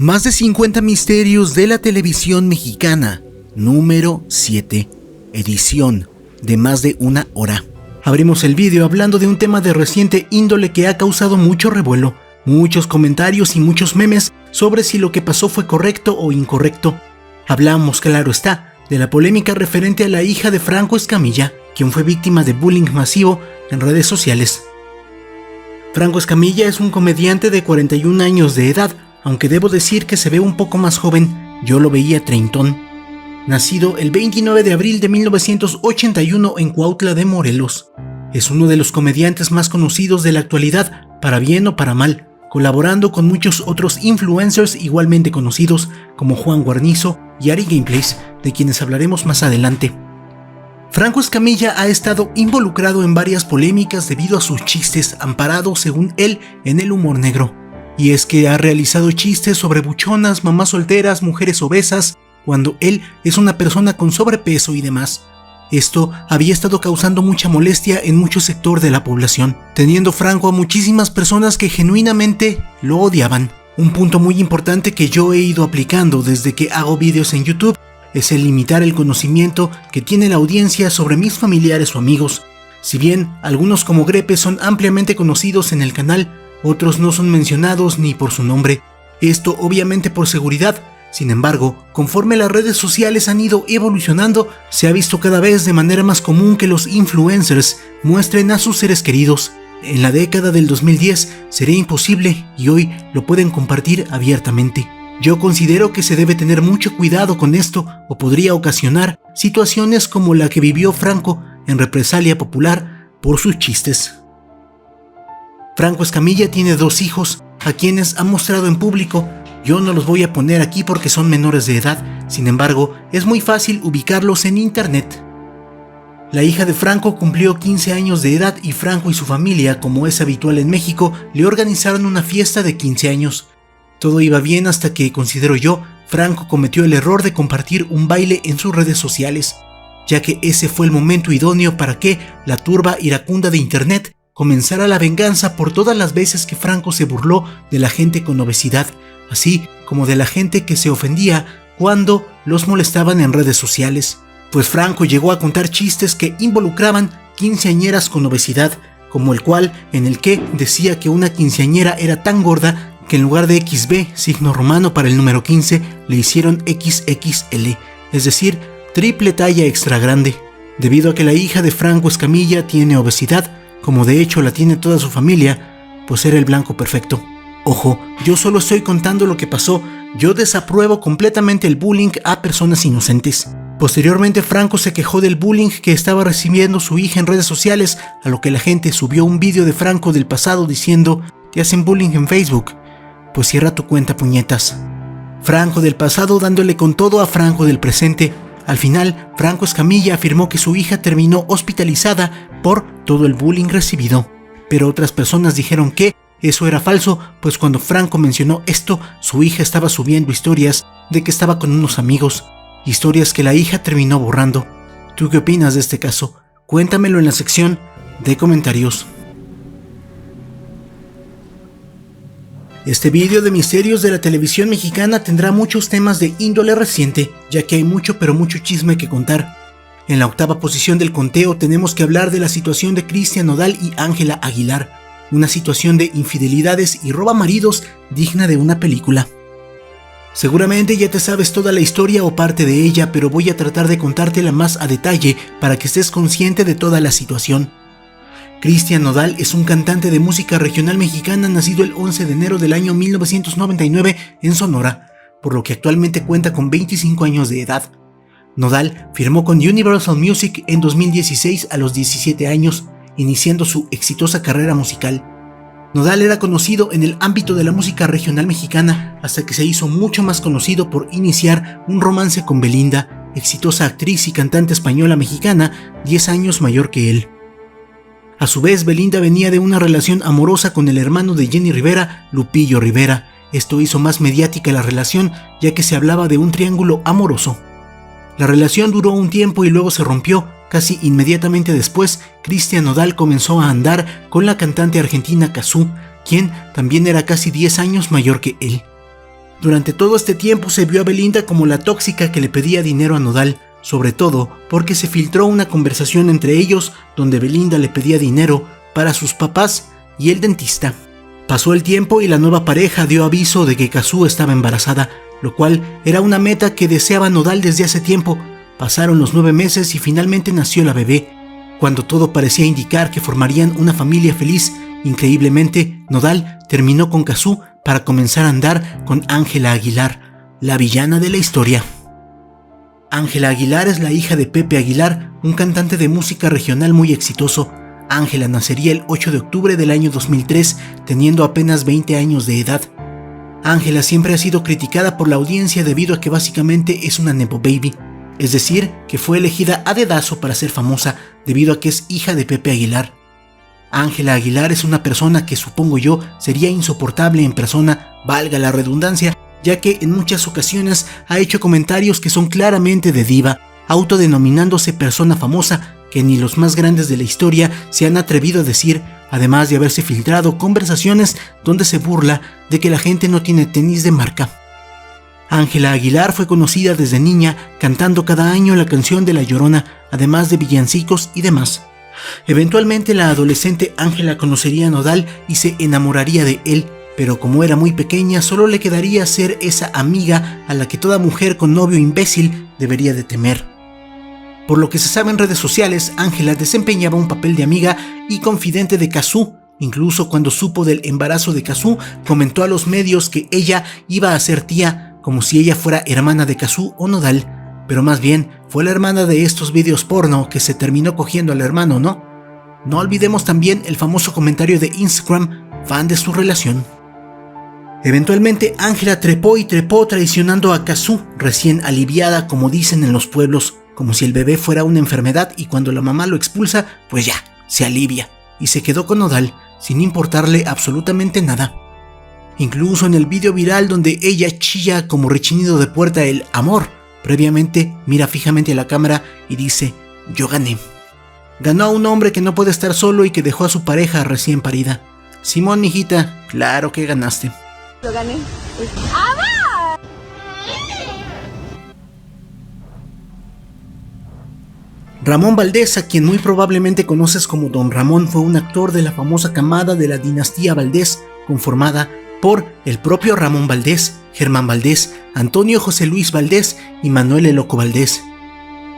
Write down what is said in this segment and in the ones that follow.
Más de 50 misterios de la televisión mexicana, número 7, edición de más de una hora. Abrimos el vídeo hablando de un tema de reciente índole que ha causado mucho revuelo, muchos comentarios y muchos memes sobre si lo que pasó fue correcto o incorrecto. Hablamos, claro está, de la polémica referente a la hija de Franco Escamilla, quien fue víctima de bullying masivo en redes sociales. Franco Escamilla es un comediante de 41 años de edad, aunque debo decir que se ve un poco más joven, yo lo veía treintón. Nacido el 29 de abril de 1981 en Cuautla de Morelos. Es uno de los comediantes más conocidos de la actualidad, para bien o para mal, colaborando con muchos otros influencers igualmente conocidos como Juan Guarnizo y Ari Gameplays, de quienes hablaremos más adelante. Franco Escamilla ha estado involucrado en varias polémicas debido a sus chistes amparados, según él, en el humor negro. Y es que ha realizado chistes sobre buchonas, mamás solteras, mujeres obesas, cuando él es una persona con sobrepeso y demás. Esto había estado causando mucha molestia en mucho sector de la población, teniendo Franco a muchísimas personas que genuinamente lo odiaban. Un punto muy importante que yo he ido aplicando desde que hago vídeos en YouTube es el limitar el conocimiento que tiene la audiencia sobre mis familiares o amigos. Si bien algunos como Grepe son ampliamente conocidos en el canal, otros no son mencionados ni por su nombre, esto obviamente por seguridad. Sin embargo, conforme las redes sociales han ido evolucionando, se ha visto cada vez de manera más común que los influencers muestren a sus seres queridos. En la década del 2010 sería imposible y hoy lo pueden compartir abiertamente. Yo considero que se debe tener mucho cuidado con esto o podría ocasionar situaciones como la que vivió Franco en represalia popular por sus chistes. Franco Escamilla tiene 2 hijos, a quienes ha mostrado en público. Yo no los voy a poner aquí porque son menores de edad, sin embargo, es muy fácil ubicarlos en internet. La hija de Franco cumplió 15 años de edad y Franco y su familia, como es habitual en México, le organizaron una fiesta de 15 años. Todo iba bien hasta que, considero yo, Franco cometió el error de compartir un baile en sus redes sociales, ya que ese fue el momento idóneo para que la turba iracunda de internet comenzara la venganza por todas las veces que Franco se burló de la gente con obesidad, así como de la gente que se ofendía cuando los molestaban en redes sociales, pues Franco llegó a contar chistes que involucraban quinceañeras con obesidad, como el cual en el que decía que una quinceañera era tan gorda que en lugar de XB, signo romano para el número 15, le hicieron XXL, es decir, triple talla extra grande, debido a que la hija de Franco Escamilla tiene obesidad, como de hecho la tiene toda su familia, pues era el blanco perfecto. Ojo, yo solo estoy contando lo que pasó, yo desapruebo completamente el bullying a personas inocentes. Posteriormente Franco se quejó del bullying que estaba recibiendo su hija en redes sociales, a lo que la gente subió un vídeo de Franco del pasado diciendo: "Te hacen bullying en Facebook, pues cierra tu cuenta, puñetas". Franco del pasado dándole con todo a Franco del presente. Al final, Franco Escamilla afirmó que su hija terminó hospitalizada por todo el bullying recibido, pero otras personas dijeron que eso era falso, pues cuando Franco mencionó esto, su hija estaba subiendo historias de que estaba con unos amigos, historias que la hija terminó borrando. ¿Tú qué opinas de este caso? Cuéntamelo en la sección de comentarios. Este vídeo de misterios de la televisión mexicana tendrá muchos temas de índole reciente, ya que hay mucho pero mucho chisme que contar. En la 8ª posición del conteo tenemos que hablar de la situación de Cristian Nodal y Ángela Aguilar, una situación de infidelidades y robamaridos digna de una película. Seguramente ya te sabes toda la historia o parte de ella, pero voy a tratar de contártela más a detalle para que estés consciente de toda la situación. Cristian Nodal es un cantante de música regional mexicana nacido el 11 de enero del año 1999 en Sonora, por lo que actualmente cuenta con 25 años de edad. Nodal firmó con Universal Music en 2016 a los 17 años, iniciando su exitosa carrera musical. Nodal era conocido en el ámbito de la música regional mexicana hasta que se hizo mucho más conocido por iniciar un romance con Belinda, exitosa actriz y cantante española mexicana, 10 años mayor que él. A su vez, Belinda venía de una relación amorosa con el hermano de Jenny Rivera, Lupillo Rivera. Esto hizo más mediática la relación, ya que se hablaba de un triángulo amoroso. La relación duró un tiempo y luego se rompió. Casi inmediatamente después, Cristian Nodal comenzó a andar con la cantante argentina Cazzu, quien también era casi 10 años mayor que él. Durante todo este tiempo se vio a Belinda como la tóxica que le pedía dinero a Nodal, sobre todo porque se filtró una conversación entre ellos donde Belinda le pedía dinero para sus papás y el dentista. Pasó el tiempo y la nueva pareja dio aviso de que Cazzu estaba embarazada, lo cual era una meta que deseaba Nodal desde hace tiempo. Pasaron los 9 meses y finalmente nació la bebé. Cuando todo parecía indicar que formarían una familia feliz, increíblemente Nodal terminó con Cazzu para comenzar a andar con Ángela Aguilar, la villana de la historia. Ángela Aguilar es la hija de Pepe Aguilar, un cantante de música regional muy exitoso. Ángela nacería el 8 de octubre del año 2003, teniendo apenas 20 años de edad. Ángela siempre ha sido criticada por la audiencia debido a que básicamente es una nepo baby, es decir, que fue elegida a dedazo para ser famosa debido a que es hija de Pepe Aguilar. Ángela Aguilar es una persona que supongo yo sería insoportable en persona, valga la redundancia, ya que en muchas ocasiones ha hecho comentarios que son claramente de diva, autodenominándose persona famosa que ni los más grandes de la historia se han atrevido a decir, además de haberse filtrado conversaciones donde se burla de que la gente no tiene tenis de marca. Ángela Aguilar fue conocida desde niña cantando cada año la canción de La Llorona, además de villancicos y demás. Eventualmente la adolescente Ángela conocería a Nodal y se enamoraría de él, pero como era muy pequeña solo le quedaría ser esa amiga a la que toda mujer con novio imbécil debería de temer. Por lo que se sabe en redes sociales, Ángela desempeñaba un papel de amiga y confidente de Cazzu. Incluso cuando supo del embarazo de Cazzu, comentó a los medios que ella iba a ser tía, como si ella fuera hermana de Cazzu o Nodal, pero más bien fue la hermana de estos videos porno que se terminó cogiendo al hermano, ¿no? No olvidemos también el famoso comentario de Instagram, fan de su relación. Eventualmente Ángela trepó y trepó traicionando a Cazzu, recién aliviada como dicen en los pueblos, como si el bebé fuera una enfermedad y cuando la mamá lo expulsa, pues ya, se alivia, y se quedó con Nodal sin importarle absolutamente nada. Incluso en el video viral donde ella chilla como rechinido de puerta el amor, previamente mira fijamente a la cámara y dice, yo gané. Ganó a un hombre que no puede estar solo y que dejó a su pareja recién parida. Simón, mijita, claro que ganaste. Lo gané. Ramón Valdés, a quien muy probablemente conoces como Don Ramón, fue un actor de la famosa camada de la dinastía Valdés, conformada por el propio Ramón Valdés, Germán Valdés, Antonio José Luis Valdés y Manuel el Loco Valdés.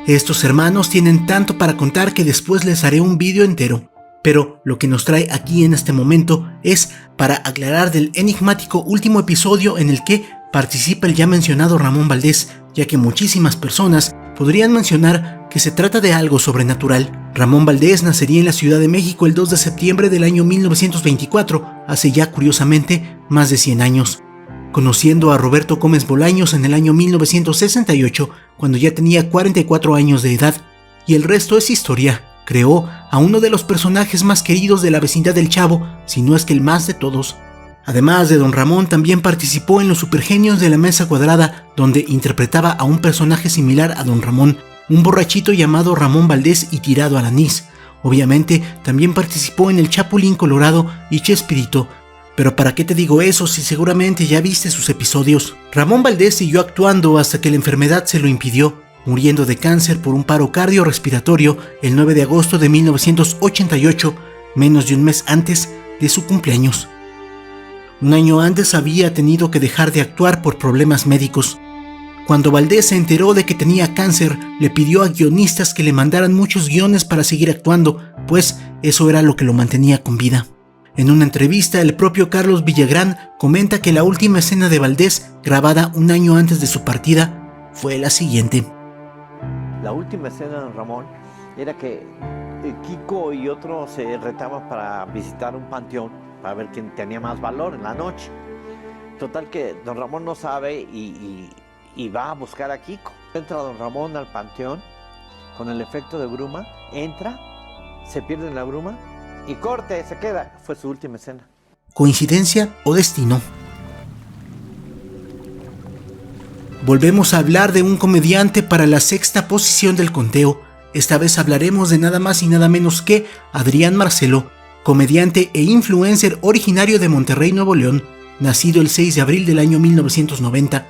Estos hermanos tienen tanto para contar que después les haré un vídeo entero, pero lo que nos trae aquí en este momento es para aclarar del enigmático último episodio en el que participa el ya mencionado Ramón Valdés, ya que muchísimas personas podrían mencionar que se trata de algo sobrenatural. Ramón Valdés nacería en la Ciudad de México el 2 de septiembre del año 1924, hace ya curiosamente más de 100 años. Conociendo a Roberto Gómez Bolaños en el año 1968, cuando ya tenía 44 años de edad, y el resto es historia. Creó a uno de los personajes más queridos de la vecindad del Chavo, si no es que el más de todos. Además de Don Ramón, también participó en Los Supergenios de la Mesa Cuadrada, donde interpretaba a un personaje similar a Don Ramón, un borrachito llamado Ramón Valdés y tirado al anís. Obviamente, también participó en El Chapulín Colorado y Chespirito. Pero ¿para qué te digo eso si seguramente ya viste sus episodios? Ramón Valdés siguió actuando hasta que la enfermedad se lo impidió, muriendo de cáncer por un paro cardiorrespiratorio el 9 de agosto de 1988, menos de un mes antes de su cumpleaños. Un año antes había tenido que dejar de actuar por problemas médicos. Cuando Valdés se enteró de que tenía cáncer, le pidió a guionistas que le mandaran muchos guiones para seguir actuando, pues eso era lo que lo mantenía con vida. En una entrevista, el propio Carlos Villagrán comenta que la última escena de Valdés, grabada un año antes de su partida, fue la siguiente. La última escena de Don Ramón era que Kiko y otros se retaban para visitar un panteón para ver quién tenía más valor en la noche. Total que Don Ramón no sabe y va a buscar a Kiko. Entra Don Ramón al panteón con el efecto de bruma, entra, se pierde en la bruma y corte, se queda. Fue su última escena. ¿Coincidencia o destino? Volvemos a hablar de un comediante para la sexta posición del conteo. Esta vez hablaremos de nada más y nada menos que Adrián Marcelo, comediante e influencer originario de Monterrey, Nuevo León. nacido el 6 de abril del año 1990.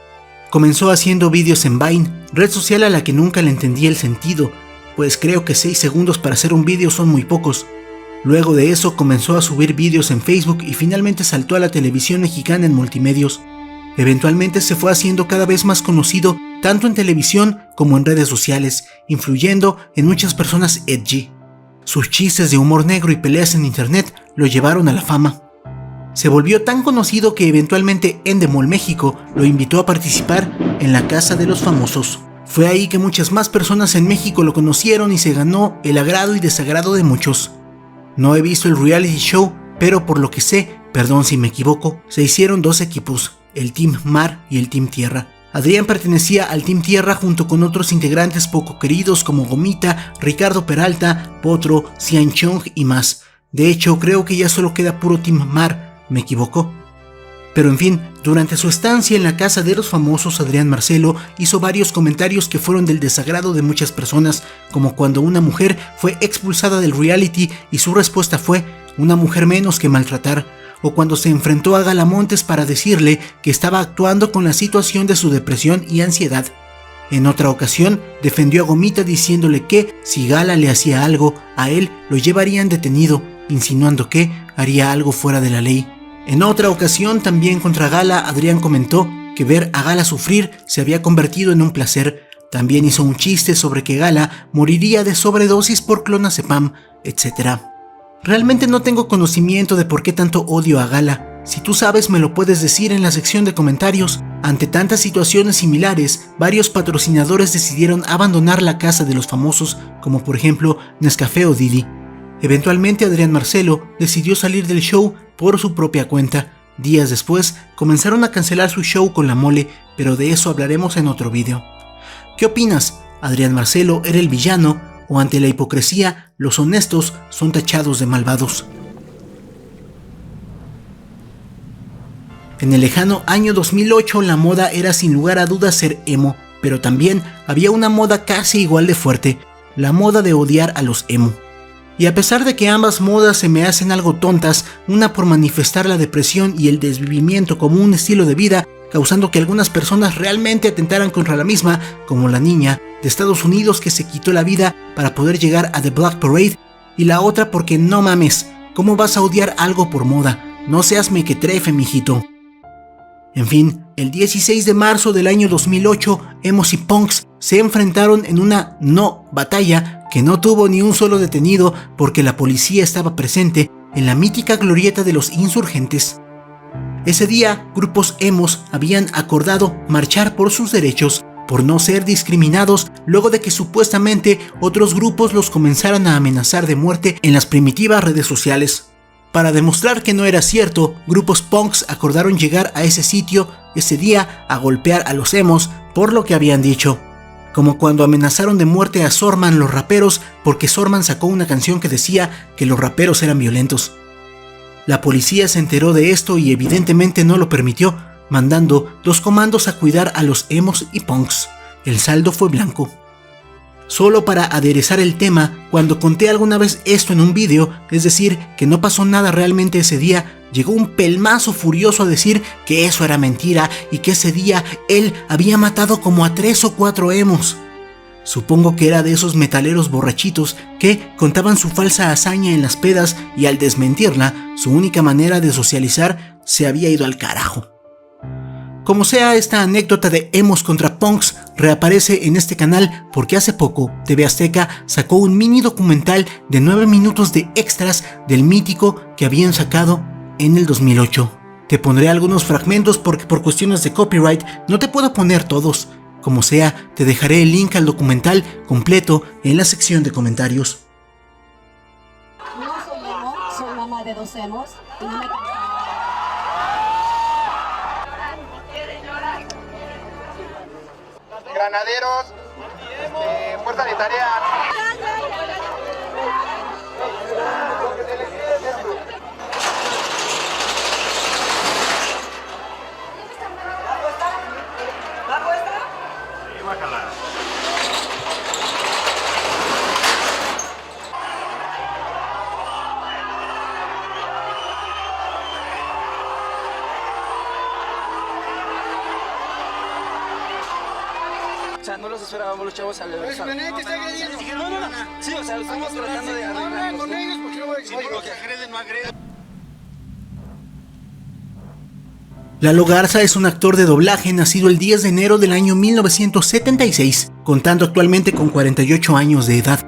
Comenzó haciendo vídeos en Vine, red social a la que nunca le entendí el sentido, pues creo que 6 segundos para hacer un vídeo son muy pocos. Luego de eso comenzó a subir vídeos en Facebook y finalmente saltó a la televisión mexicana en multimedios. Eventualmente se fue haciendo cada vez más conocido tanto en televisión como en redes sociales, influyendo en muchas personas edgy. Sus chistes de humor negro y peleas en internet lo llevaron a la fama. Se volvió tan conocido que eventualmente Endemol México lo invitó a participar en la Casa de los Famosos. Fue ahí que muchas más personas en México lo conocieron y se ganó el agrado y desagrado de muchos. No he visto el reality show, pero por lo que sé, perdón si me equivoco, se hicieron 2 equipos, el Team Mar y el Team Tierra. Adrián pertenecía al Team Tierra junto con otros integrantes poco queridos como Gomita, Ricardo Peralta, Potro, Cian Chong y más. De hecho, creo que ya solo queda puro Team Mar. Me equivocó. Pero en fin, durante su estancia en la Casa de los Famosos, Adrián Marcelo hizo varios comentarios que fueron del desagrado de muchas personas, como cuando una mujer fue expulsada del reality y su respuesta fue una mujer menos que maltratar, o cuando se enfrentó a Gala Montes para decirle que estaba actuando con la situación de su depresión y ansiedad. En otra ocasión, defendió a Gomita diciéndole que, si Gala le hacía algo, a él lo llevarían detenido, insinuando que haría algo fuera de la ley. En otra ocasión, también contra Gala, Adrián comentó que ver a Gala sufrir se había convertido en un placer. También hizo un chiste sobre que Gala moriría de sobredosis por clonazepam, etc. Realmente no tengo conocimiento de por qué tanto odio a Gala. Si tú sabes, me lo puedes decir en la sección de comentarios. Ante tantas situaciones similares, varios patrocinadores decidieron abandonar la Casa de los Famosos, como por ejemplo Nescafé o Didi. Eventualmente Adrián Marcelo decidió salir del show por su propia cuenta. Días después comenzaron a cancelar su show con La Mole, pero de eso hablaremos en otro video. ¿Qué opinas? ¿Adrián Marcelo era el villano o ante la hipocresía los honestos son tachados de malvados? En el lejano año 2008 la moda era sin lugar a dudas ser emo, pero también había una moda casi igual de fuerte, la moda de odiar a los emo. Y a pesar de que ambas modas se me hacen algo tontas, una por manifestar la depresión y el desvivimiento como un estilo de vida, causando que algunas personas realmente atentaran contra la misma, como la niña de Estados Unidos que se quitó la vida para poder llegar a The Black Parade, y la otra porque no mames, ¿cómo vas a odiar algo por moda? No seas mequetrefe, mijito. En fin, el 16 de marzo del año 2008, emos y punks se enfrentaron en una no batalla que no tuvo ni un solo detenido porque la policía estaba presente en la mítica glorieta de los insurgentes. Ese día, grupos emos habían acordado marchar por sus derechos, por no ser discriminados, luego de que supuestamente otros grupos los comenzaran a amenazar de muerte en las primitivas redes sociales. Para demostrar que no era cierto, grupos punks acordaron llegar a ese sitio ese día a golpear a los emos por lo que habían dicho. Como cuando amenazaron de muerte a Sorman los raperos porque Sorman sacó una canción que decía que los raperos eran violentos. La policía se enteró de esto y evidentemente no lo permitió, mandando 2 comandos a cuidar a los emos y punks. El saldo fue blanco. Solo para aderezar el tema, cuando conté alguna vez esto en un vídeo, es decir, que no pasó nada realmente ese día, llegó un pelmazo furioso a decir que eso era mentira y que ese día él había matado como a 3 o 4 emos. Supongo que era de esos metaleros borrachitos que contaban su falsa hazaña en las pedas y al desmentirla, su única manera de socializar se había ido al carajo. Como sea, esta anécdota de emos contra punks reaparece en este canal porque hace poco TV Azteca sacó un mini documental de 9 minutos de extras del mítico que habían sacado en el 2008. Te pondré algunos fragmentos porque por cuestiones de copyright no te puedo poner todos. Como sea, te dejaré el link al documental completo en la sección de comentarios. No soy emo, soy mamá de 2 emos y no me... Granaderos, fuerza de tarea. O sea, no los esperábamos los chavos al... No, sí, o sea, estamos tratando de arreglar con ellos porque no voy a decir que agreden, no agreden. Lalo Garza es un actor de doblaje nacido el 10 de enero del año 1976, contando actualmente con 48 años de edad.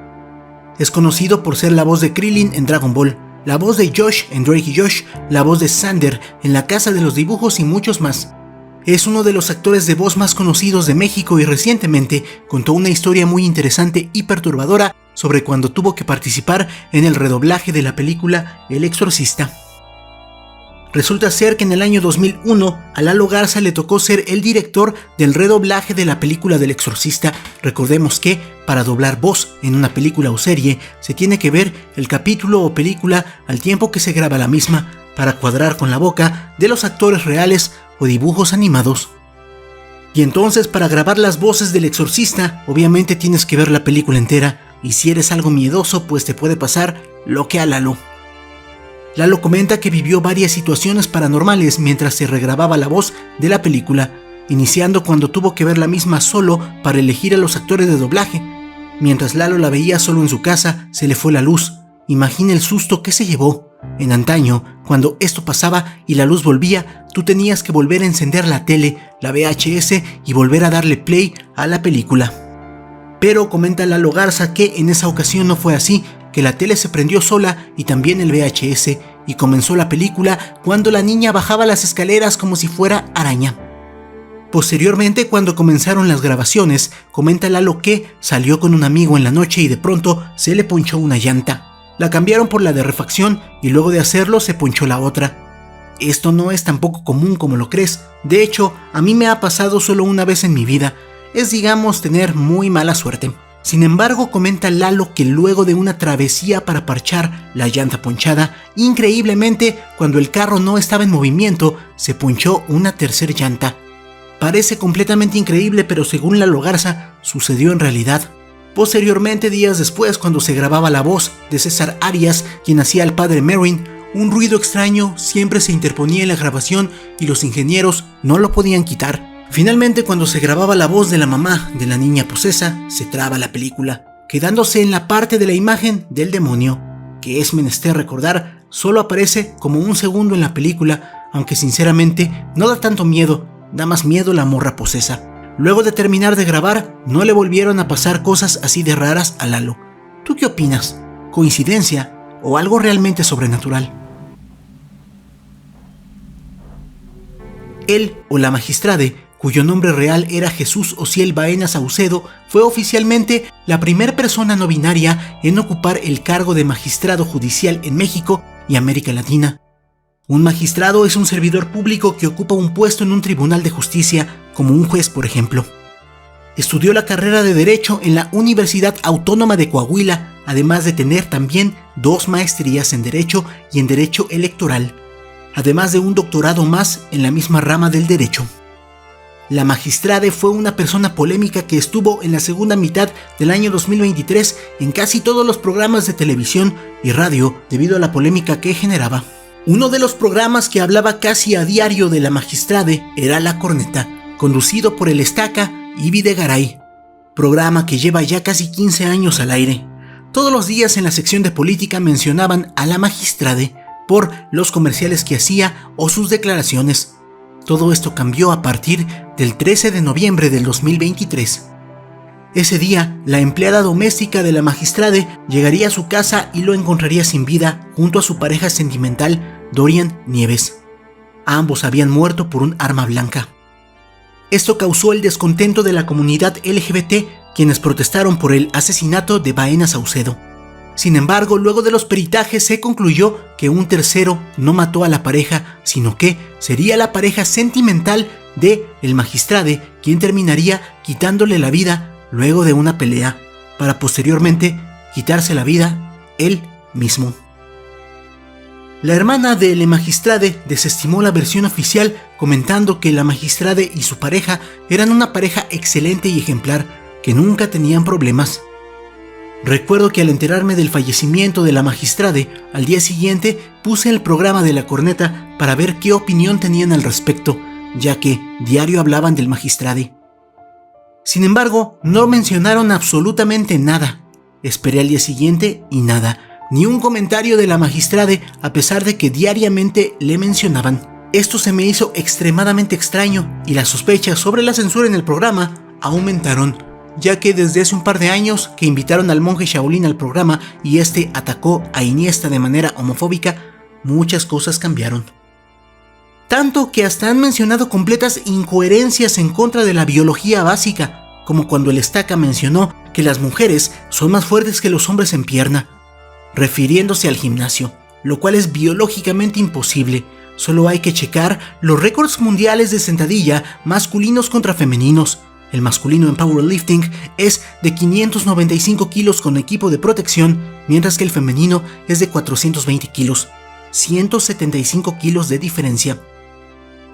Es conocido por ser la voz de Krillin en Dragon Ball, la voz de Josh en Drake y Josh, la voz de Xander en La Casa de los Dibujos y muchos más. Es uno de los actores de voz más conocidos de México y recientemente contó una historia muy interesante y perturbadora sobre cuando tuvo que participar en el redoblaje de la película El Exorcista. Resulta ser que en el año 2001 a Lalo Garza le tocó ser el director del redoblaje de la película del Exorcista. Recordemos que para doblar voz en una película o serie se tiene que ver el capítulo o película al tiempo que se graba la misma para cuadrar con la boca de los actores reales o dibujos animados. Y entonces para grabar las voces del Exorcista obviamente tienes que ver la película entera, y si eres algo miedoso pues te puede pasar lo que a Lalo. Lalo comenta que vivió varias situaciones paranormales mientras se regrababa la voz de la película, iniciando cuando tuvo que ver la misma solo para elegir a los actores de doblaje. Mientras Lalo la veía solo en su casa, se le fue la luz. Imagina el susto que se llevó. En antaño, cuando esto pasaba y la luz volvía, tú tenías que volver a encender la tele, la VHS y volver a darle play a la película. Pero comenta Lalo Garza que en esa ocasión no fue así, que la tele se prendió sola y también el VHS, y comenzó la película cuando la niña bajaba las escaleras como si fuera araña. Posteriormente, cuando comenzaron las grabaciones, comenta Lalo que salió con un amigo en la noche y de pronto se le ponchó una llanta. La cambiaron por la de refacción y luego de hacerlo se ponchó la otra. Esto no es tampoco común como lo crees. De hecho, a mí me ha pasado solo una vez en mi vida. Es, digamos, tener muy mala suerte. Sin embargo, comenta Lalo que luego de una travesía para parchar la llanta ponchada, increíblemente, cuando el carro no estaba en movimiento, se ponchó una tercera llanta. Parece completamente increíble, pero según Lalo Garza, sucedió en realidad. Posteriormente, días después, cuando se grababa la voz de César Arias, quien hacía al padre Merrin, un ruido extraño siempre se interponía en la grabación y los ingenieros no lo podían quitar. Finalmente, cuando se grababa la voz de la mamá de la niña posesa, se traba la película, quedándose en la parte de la imagen del demonio, que es menester recordar, solo aparece como un segundo en la película, aunque sinceramente no da tanto miedo, da más miedo la morra posesa. Luego de terminar de grabar, no le volvieron a pasar cosas así de raras a Lalo. ¿Tú qué opinas? ¿Coincidencia o algo realmente sobrenatural? Él o la magistrade, cuyo nombre real era Jesús Ociel Baena Saucedo, fue oficialmente la primera persona no binaria en ocupar el cargo de magistrado judicial en México y América Latina. Un magistrado es un servidor público que ocupa un puesto en un tribunal de justicia, como un juez, por ejemplo. Estudió la carrera de Derecho en la Universidad Autónoma de Coahuila, además de tener también 2 maestrías en Derecho y en Derecho Electoral, además de un doctorado más en la misma rama del derecho. La magistrade fue una persona polémica que estuvo en la segunda mitad del año 2023 en casi todos los programas de televisión y radio debido a la polémica que generaba. Uno de los programas que hablaba casi a diario de la magistrade era La Corneta, conducido por el Estaca y Videgaray, programa que lleva ya casi 15 años al aire. Todos los días en la sección de política mencionaban a la magistrade por los comerciales que hacía o sus declaraciones. Todo esto cambió a partir del 13 de noviembre del 2023. Ese día, la empleada doméstica de la magistrade llegaría a su casa y lo encontraría sin vida junto a su pareja sentimental, Dorian Nieves. Ambos habían muerto por un arma blanca. Esto causó el descontento de la comunidad LGBT, quienes protestaron por el asesinato de Baena Saucedo. Sin embargo, luego de los peritajes se concluyó que un tercero no mató a la pareja, sino que sería la pareja sentimental de el magistrade quien terminaría quitándole la vida luego de una pelea, para posteriormente quitarse la vida él mismo. La hermana de la magistrade desestimó la versión oficial, comentando que la magistrade y su pareja eran una pareja excelente y ejemplar, que nunca tenían problemas. Recuerdo que al enterarme del fallecimiento de la magistrade, al día siguiente puse el programa de La Corneta para ver qué opinión tenían al respecto, ya que diario hablaban del magistrade. Sin embargo, no mencionaron absolutamente nada. Esperé al día siguiente y nada, ni un comentario de la magistrada a pesar de que diariamente le mencionaban. Esto se me hizo extremadamente extraño y las sospechas sobre la censura en el programa aumentaron, ya que desde hace un par de años que invitaron al monje Shaolin al programa y este atacó a Iniesta de manera homofóbica, muchas cosas cambiaron. Tanto que hasta han mencionado completas incoherencias en contra de la biología básica, como cuando el Estaca mencionó que las mujeres son más fuertes que los hombres en pierna, refiriéndose al gimnasio, lo cual es biológicamente imposible. Solo hay que checar los récords mundiales de sentadilla masculinos contra femeninos. El masculino en powerlifting es de 595 kilos con equipo de protección, mientras que el femenino es de 420 kilos, 175 kilos de diferencia.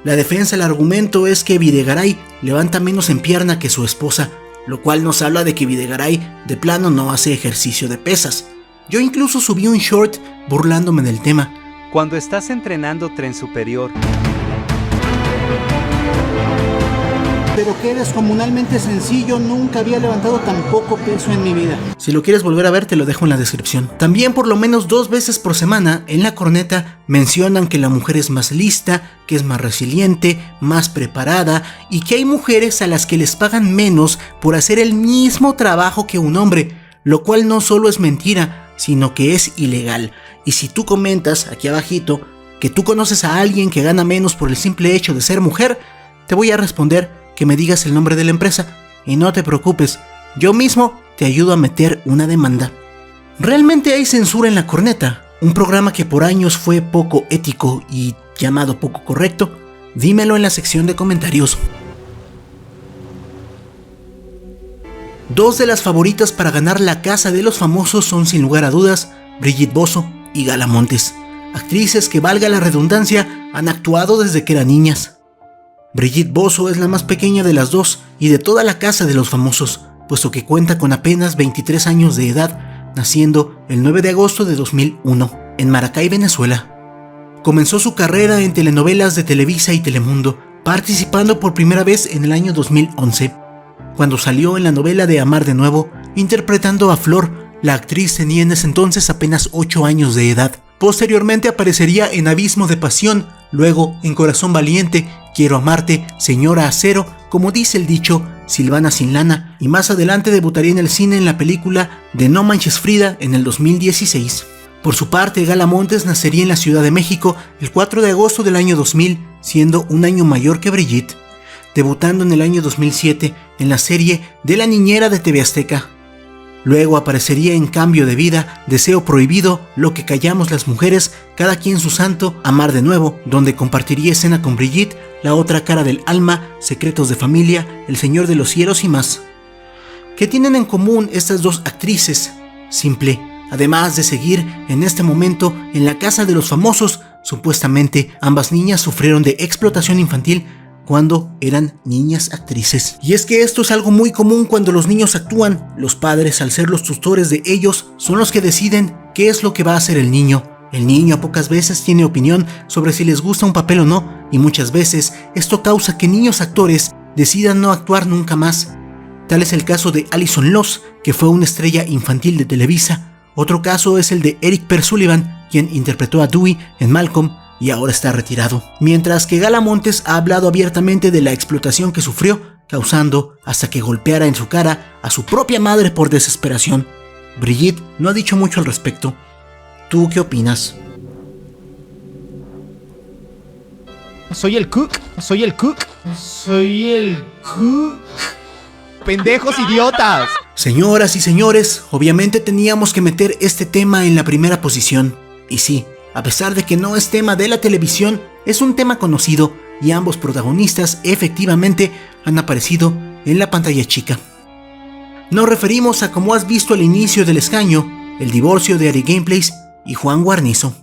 La defensa del argumento es que Videgaray levanta menos en pierna que su esposa, lo cual nos habla de que Videgaray de plano no hace ejercicio de pesas. Yo incluso subí un short burlándome del tema. Cuando estás entrenando tren superior, pero que eres comunalmente sencillo, nunca había levantado tan poco peso en mi vida. Si lo quieres volver a ver, te lo dejo en la descripción. También por lo menos 2 veces por semana en La Corneta mencionan que la mujer es más lista, que es más resiliente, más preparada y que hay mujeres a las que les pagan menos por hacer el mismo trabajo que un hombre, lo cual no solo es mentira, sino que es ilegal. Y si tú comentas aquí abajito que tú conoces a alguien que gana menos por el simple hecho de ser mujer, te voy a responder que me digas el nombre de la empresa y no te preocupes, yo mismo te ayudo a meter una demanda. ¿Realmente hay censura en La Corneta? Un programa que por años fue poco ético y llamado poco correcto. Dímelo en la sección de comentarios. 2 de las favoritas para ganar la Casa de los Famosos son sin lugar a dudas Brigitte Bozzo y Gala Montes, actrices que, valga la redundancia, han actuado desde que eran niñas. Brigitte Bozzo es la más pequeña de las dos y de toda la Casa de los Famosos, puesto que cuenta con apenas 23 años de edad, naciendo el 9 de agosto de 2001, en Maracay, Venezuela. Comenzó su carrera en telenovelas de Televisa y Telemundo, participando por primera vez en el año 2011, cuando salió en la novela de Amar de Nuevo, interpretando a Flor. La actriz tenía en ese entonces apenas 8 años de edad. Posteriormente aparecería en Abismo de Pasión, luego en Corazón Valiente, Quiero Amarte, Señora Acero, como dice el dicho, Silvana sin lana, y más adelante debutaría en el cine en la película de No Manches Frida en el 2016. Por su parte, Gala Montes nacería en la Ciudad de México el 4 de agosto del año 2000, siendo un año mayor que Brigitte, debutando en el año 2007 en la serie de La Niñera de TV Azteca. Luego aparecería en Cambio de Vida, Deseo Prohibido, Lo que callamos las mujeres, Cada quien su santo, Amar de Nuevo, donde compartiría escena con Brigitte, La otra cara del alma, Secretos de familia, El Señor de los cielos y más. ¿Qué tienen en común estas 2 actrices? Simple, además de seguir en este momento en la Casa de los Famosos, supuestamente ambas niñas sufrieron de explotación infantil cuando eran niñas actrices. Y es que esto es algo muy común cuando los niños actúan. Los padres, al ser los tutores de ellos, son los que deciden qué es lo que va a hacer el niño. El niño pocas veces tiene opinión sobre si les gusta un papel o no, y muchas veces esto causa que niños actores decidan no actuar nunca más. Tal es el caso de Alison Loss, que fue una estrella infantil de Televisa. Otro caso es el de Eric Per Sullivan, quien interpretó a Dewey en Malcolm y ahora está retirado. Mientras que Gala Montes ha hablado abiertamente de la explotación que sufrió, causando hasta que golpeara en su cara a su propia madre por desesperación. Brigitte no ha dicho mucho al respecto. ¿Tú qué opinas? Soy el cook. Pendejos idiotas. Señoras y señores, obviamente teníamos que meter este tema en la primera posición. Y sí, a pesar de que no es tema de la televisión, es un tema conocido y ambos protagonistas efectivamente han aparecido en la pantalla chica. Nos referimos a, como has visto al inicio del escaño, el divorcio de Ari Gameplays y Juan Guarnizo.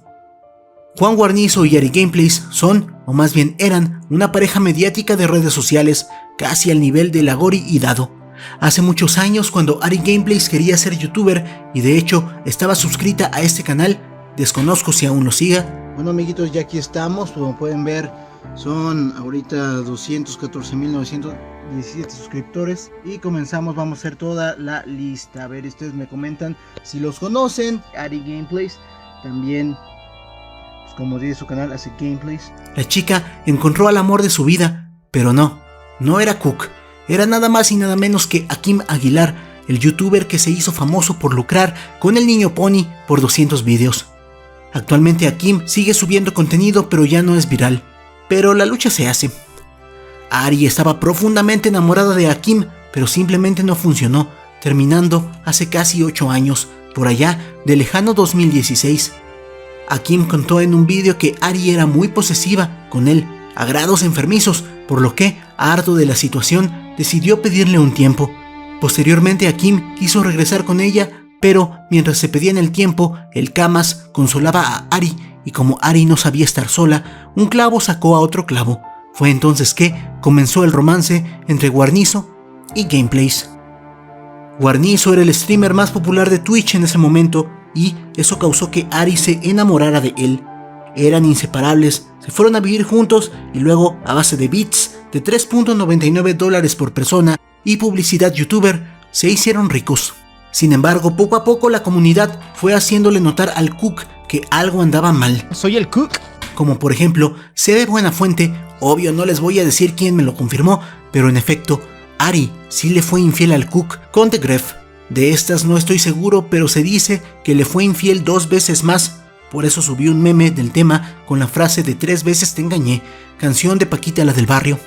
Juan Guarnizo y Ari Gameplays son, o más bien eran, una pareja mediática de redes sociales casi al nivel de Lagori y Dado. Hace muchos años, cuando Ari Gameplays quería ser youtuber y de hecho estaba suscrita a este canal, desconozco si aún lo siga. Bueno, amiguitos, ya aquí estamos, como pueden ver son ahorita 214.900, 17 suscriptores y comenzamos, vamos a hacer toda la lista. A ver, ustedes me comentan si los conocen. Ari Gameplays también, pues como dice su canal, hace gameplays. La chica encontró al amor de su vida, pero no era Cook, era nada más y nada menos que Akim Aguilar, el youtuber que se hizo famoso por lucrar con el niño Pony por 200 videos. Actualmente Akim sigue subiendo contenido, pero ya no es viral. Pero la lucha se hace. Ari estaba profundamente enamorada de Akim, pero simplemente no funcionó, terminando hace casi 8 años, por allá del lejano 2016. Akim contó en un vídeo que Ari era muy posesiva con él, a grados enfermizos, por lo que, harto de la situación, decidió pedirle un tiempo. Posteriormente Akim quiso regresar con ella, pero mientras se pedían el tiempo, el Camas consolaba a Ari, y como Ari no sabía estar sola, un clavo sacó a otro clavo. Fue entonces que comenzó el romance entre Guarnizo y Gameplays. Guarnizo era el streamer más popular de Twitch en ese momento, y eso causó que Ari se enamorara de él. Eran inseparables, se fueron a vivir juntos y luego, a base de bits de $3.99 por persona y publicidad youtuber, se hicieron ricos. Sin embargo, poco a poco la comunidad fue haciéndole notar al Cook que algo andaba mal. Soy el Cook. Como por ejemplo, sé de buena fuente, obvio no les voy a decir quién me lo confirmó, pero en efecto, Ari sí le fue infiel al Cook con The Gref. De estas no estoy seguro, pero se dice que le fue infiel 2 veces más. Por eso subí un meme del tema con la frase de 3 veces te engañé, canción de Paquita la del barrio.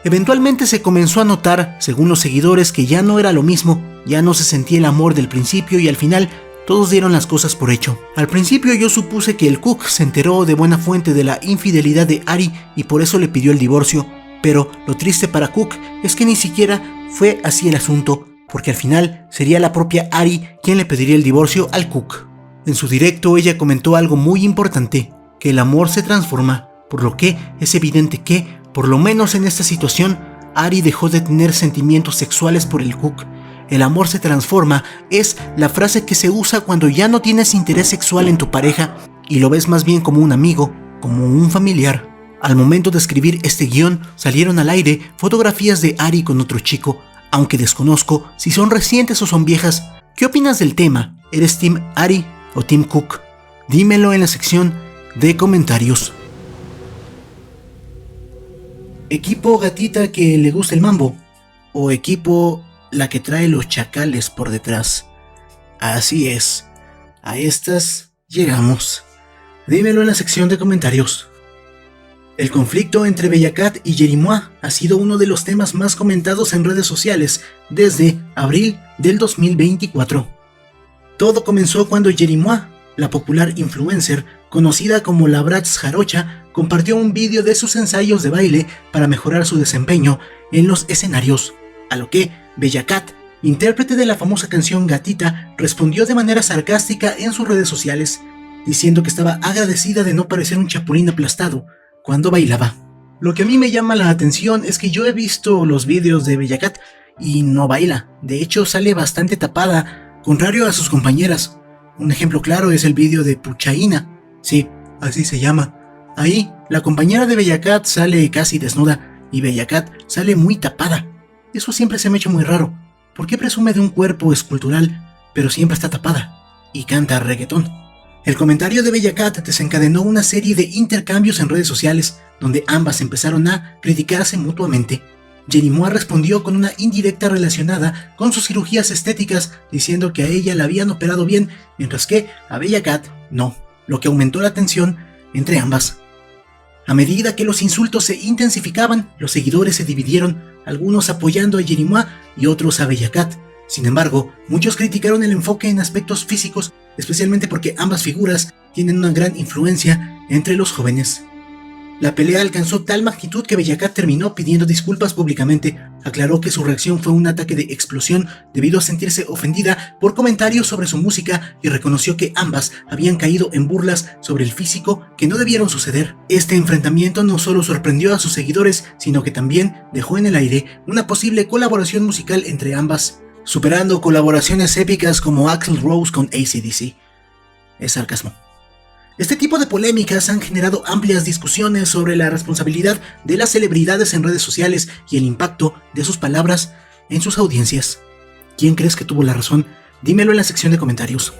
Eventualmente se comenzó a notar, según los seguidores, que ya no era lo mismo, ya no se sentía el amor del principio y al final todos dieron las cosas por hecho. Al principio yo supuse que el Cook se enteró de buena fuente de la infidelidad de Ari y por eso le pidió el divorcio, pero lo triste para Cook es que ni siquiera fue así el asunto, porque al final sería la propia Ari quien le pediría el divorcio al Cook. En su directo ella comentó algo muy importante, que el amor se transforma, por lo que es evidente que, por lo menos en esta situación, Ari dejó de tener sentimientos sexuales por el Cook. El amor se transforma es la frase que se usa cuando ya no tienes interés sexual en tu pareja y lo ves más bien como un amigo, como un familiar. Al momento de escribir este guión salieron al aire fotografías de Ari con otro chico, aunque desconozco si son recientes o son viejas. ¿Qué opinas del tema? ¿Eres Team Ari o Team Cook? Dímelo en la sección de comentarios. ¿Equipo gatita que le gusta el mambo? ¿O equipo la que trae los chacales por detrás? Así es, a estas llegamos. Dímelo en la sección de comentarios. El conflicto entre Bellacat y Jerimois ha sido uno de los temas más comentados en redes sociales desde abril del 2024. Todo comenzó cuando Jerimois, la popular influencer conocida como la Bratz Jarocha, compartió un vídeo de sus ensayos de baile para mejorar su desempeño en los escenarios, a lo que Bellacat, intérprete de la famosa canción Gatita, respondió de manera sarcástica en sus redes sociales, diciendo que estaba agradecida de no parecer un chapulín aplastado cuando bailaba. Lo que a mí me llama la atención es que yo he visto los vídeos de Bellacat y no baila, de hecho sale bastante tapada, contrario a sus compañeras. Un ejemplo claro es el vídeo de Puchaína, sí, así se llama. Ahí, la compañera de Bellacat sale casi desnuda y Bellacat sale muy tapada. Eso siempre se me ha hecho muy raro. ¿Por qué presume de un cuerpo escultural, pero siempre está tapada y canta reggaetón? El comentario de Bellacat desencadenó una serie de intercambios en redes sociales, donde ambas empezaron a criticarse mutuamente. Jerimois respondió con una indirecta relacionada con sus cirugías estéticas, diciendo que a ella la habían operado bien, mientras que a Bellacat no, lo que aumentó la tensión entre ambas. A medida que los insultos se intensificaban, los seguidores se dividieron, algunos apoyando a Jerimois y otros a Bellacat. Sin embargo, muchos criticaron el enfoque en aspectos físicos, especialmente porque ambas figuras tienen una gran influencia entre los jóvenes. La pelea alcanzó tal magnitud que Bellacat terminó pidiendo disculpas públicamente. Aclaró que su reacción fue un ataque de explosión debido a sentirse ofendida por comentarios sobre su música y reconoció que ambas habían caído en burlas sobre el físico que no debieron suceder. Este enfrentamiento no solo sorprendió a sus seguidores, sino que también dejó en el aire una posible colaboración musical entre ambas, superando colaboraciones épicas como Axl Rose con AC/DC. Es sarcasmo. Este tipo de polémicas han generado amplias discusiones sobre la responsabilidad de las celebridades en redes sociales y el impacto de sus palabras en sus audiencias. ¿Quién crees que tuvo la razón? Dímelo en la sección de comentarios.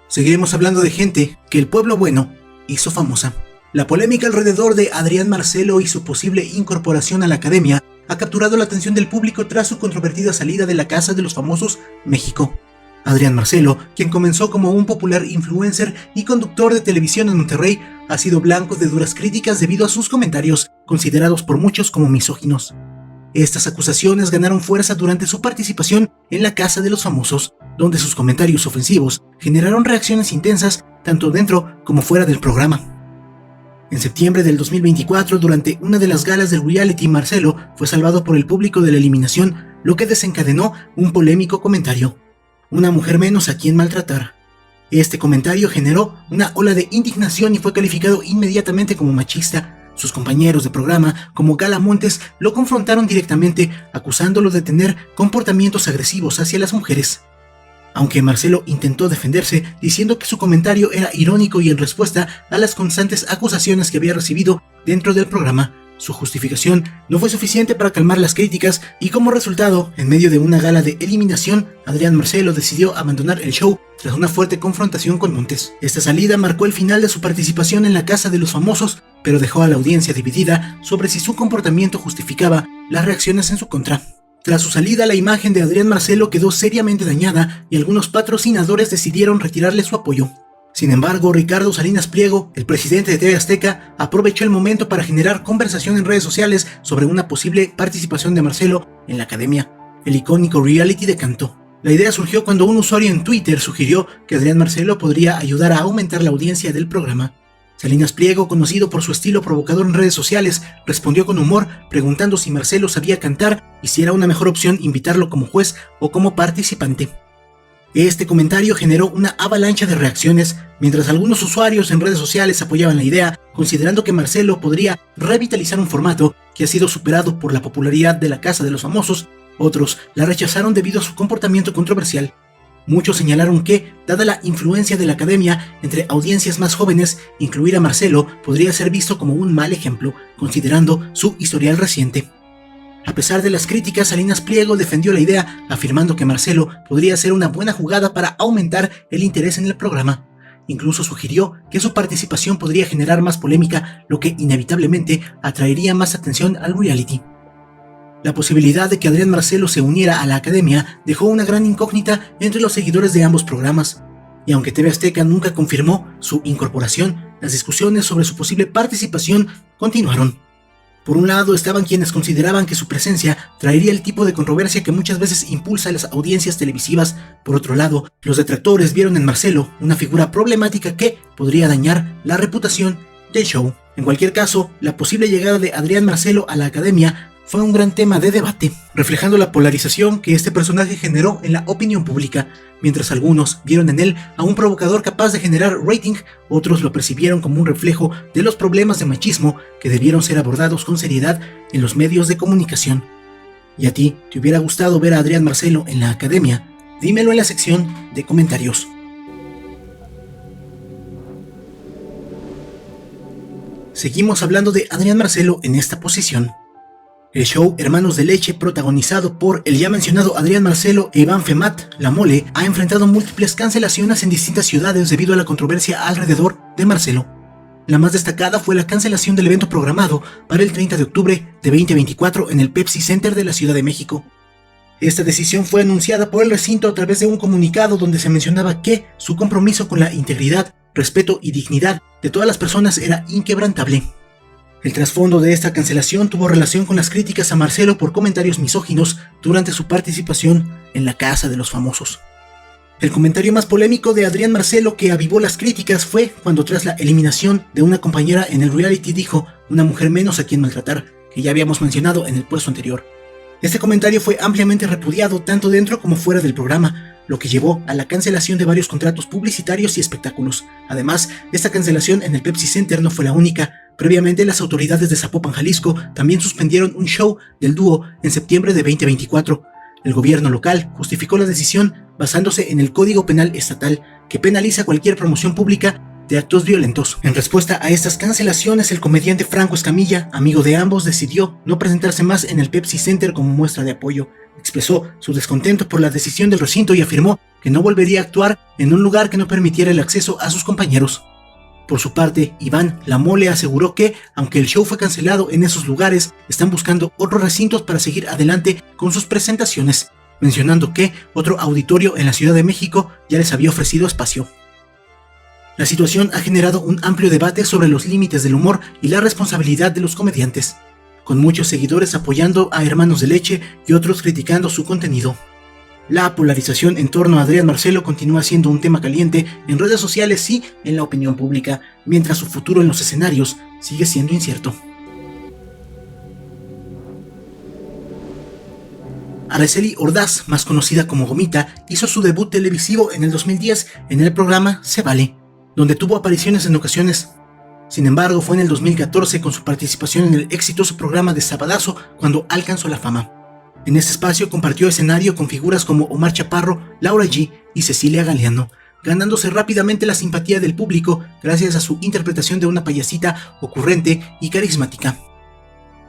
Seguiremos hablando de gente que el pueblo bueno hizo famosa. La polémica alrededor de Adrián Marcelo y su posible incorporación a la academia ha capturado la atención del público tras su controvertida salida de la Casa de los Famosos, México. Adrián Marcelo, quien comenzó como un popular influencer y conductor de televisión en Monterrey, ha sido blanco de duras críticas debido a sus comentarios, considerados por muchos como misóginos. Estas acusaciones ganaron fuerza durante su participación en la Casa de los Famosos, donde sus comentarios ofensivos generaron reacciones intensas tanto dentro como fuera del programa. En septiembre del 2024, durante una de las galas del reality, Marcelo fue salvado por el público de la eliminación, lo que desencadenó un polémico comentario: una mujer menos a quien maltratar. Este comentario generó una ola de indignación y fue calificado inmediatamente como machista. Sus compañeros de programa, como Gala Montes, lo confrontaron directamente, acusándolo de tener comportamientos agresivos hacia las mujeres. Aunque Marcelo intentó defenderse, diciendo que su comentario era irónico y en respuesta a las constantes acusaciones que había recibido dentro del programa, su justificación no fue suficiente para calmar las críticas y como resultado, en medio de una gala de eliminación, Adrián Marcelo decidió abandonar el show tras una fuerte confrontación con Montes. Esta salida marcó el final de su participación en la Casa de los Famosos, pero dejó a la audiencia dividida sobre si su comportamiento justificaba las reacciones en su contra. Tras su salida, la imagen de Adrián Marcelo quedó seriamente dañada y algunos patrocinadores decidieron retirarle su apoyo. Sin embargo, Ricardo Salinas Pliego, el presidente de TV Azteca, aprovechó el momento para generar conversación en redes sociales sobre una posible participación de Marcelo en la academia, el icónico reality de canto. La idea surgió cuando un usuario en Twitter sugirió que Adrián Marcelo podría ayudar a aumentar la audiencia del programa. Salinas Pliego, conocido por su estilo provocador en redes sociales, respondió con humor preguntando si Marcelo sabía cantar y si era una mejor opción invitarlo como juez o como participante. Este comentario generó una avalancha de reacciones, mientras algunos usuarios en redes sociales apoyaban la idea, considerando que Marcelo podría revitalizar un formato que ha sido superado por la popularidad de la Casa de los Famosos. Otros la rechazaron debido a su comportamiento controversial. Muchos señalaron que, dada la influencia de la academia entre audiencias más jóvenes, incluir a Marcelo podría ser visto como un mal ejemplo, considerando su historial reciente. A pesar de las críticas, Salinas Pliego defendió la idea, afirmando que Marcelo podría ser una buena jugada para aumentar el interés en el programa. Incluso sugirió que su participación podría generar más polémica, lo que inevitablemente atraería más atención al reality. La posibilidad de que Adrián Marcelo se uniera a la academia dejó una gran incógnita entre los seguidores de ambos programas, y aunque TV Azteca nunca confirmó su incorporación, las discusiones sobre su posible participación continuaron. Por un lado estaban quienes consideraban que su presencia traería el tipo de controversia que muchas veces impulsa a las audiencias televisivas. Por otro lado, los detractores vieron en Marcelo una figura problemática que podría dañar la reputación del show. En cualquier caso, la posible llegada de Adrián Marcelo a la academia fue un gran tema de debate, reflejando la polarización que este personaje generó en la opinión pública. Mientras algunos vieron en él a un provocador capaz de generar rating, otros lo percibieron como un reflejo de los problemas de machismo que debieron ser abordados con seriedad en los medios de comunicación. ¿Y a ti, te hubiera gustado ver a Adrián Marcelo en la academia? Dímelo en la sección de comentarios. Seguimos hablando de Adrián Marcelo en esta posición. El show Hermanos de Leche, protagonizado por el ya mencionado Adrián Marcelo e Iván Femat, La Mole, ha enfrentado múltiples cancelaciones en distintas ciudades debido a la controversia alrededor de Marcelo. La más destacada fue la cancelación del evento programado para el 30 de octubre de 2024 en el Pepsi Center de la Ciudad de México. Esta decisión fue anunciada por el recinto a través de un comunicado donde se mencionaba que su compromiso con la integridad, respeto y dignidad de todas las personas era inquebrantable. El trasfondo de esta cancelación tuvo relación con las críticas a Marcelo por comentarios misóginos durante su participación en la Casa de los Famosos. El comentario más polémico de Adrián Marcelo que avivó las críticas fue cuando tras la eliminación de una compañera en el reality dijo "una mujer menos a quien maltratar", que ya habíamos mencionado en el puesto anterior. Este comentario fue ampliamente repudiado tanto dentro como fuera del programa, lo que llevó a la cancelación de varios contratos publicitarios y espectáculos. Además, esta cancelación en el Pepsi Center no fue la única. Previamente, las autoridades de Zapopan, Jalisco, también suspendieron un show del dúo en septiembre de 2024. El gobierno local justificó la decisión basándose en el Código Penal Estatal, que penaliza cualquier promoción pública de actos violentos. En respuesta a estas cancelaciones, el comediante Franco Escamilla, amigo de ambos, decidió no presentarse más en el Pepsi Center como muestra de apoyo. Expresó su descontento por la decisión del recinto y afirmó que no volvería a actuar en un lugar que no permitiera el acceso a sus compañeros. Por su parte, Iván La Mole aseguró que, aunque el show fue cancelado en esos lugares, están buscando otros recintos para seguir adelante con sus presentaciones, mencionando que otro auditorio en la Ciudad de México ya les había ofrecido espacio. La situación ha generado un amplio debate sobre los límites del humor y la responsabilidad de los comediantes, con muchos seguidores apoyando a Hermanos de Leche y otros criticando su contenido. La polarización en torno a Adrián Marcelo continúa siendo un tema caliente en redes sociales y en la opinión pública, mientras su futuro en los escenarios sigue siendo incierto. Araceli Ordaz, más conocida como Gomita, hizo su debut televisivo en el 2010 en el programa Se Vale, donde tuvo apariciones en ocasiones. Sin embargo, fue en el 2014 con su participación en el exitoso programa de Sabadazo cuando alcanzó la fama. En ese espacio compartió escenario con figuras como Omar Chaparro, Laura G. y Cecilia Galeano, ganándose rápidamente la simpatía del público gracias a su interpretación de una payasita ocurrente y carismática.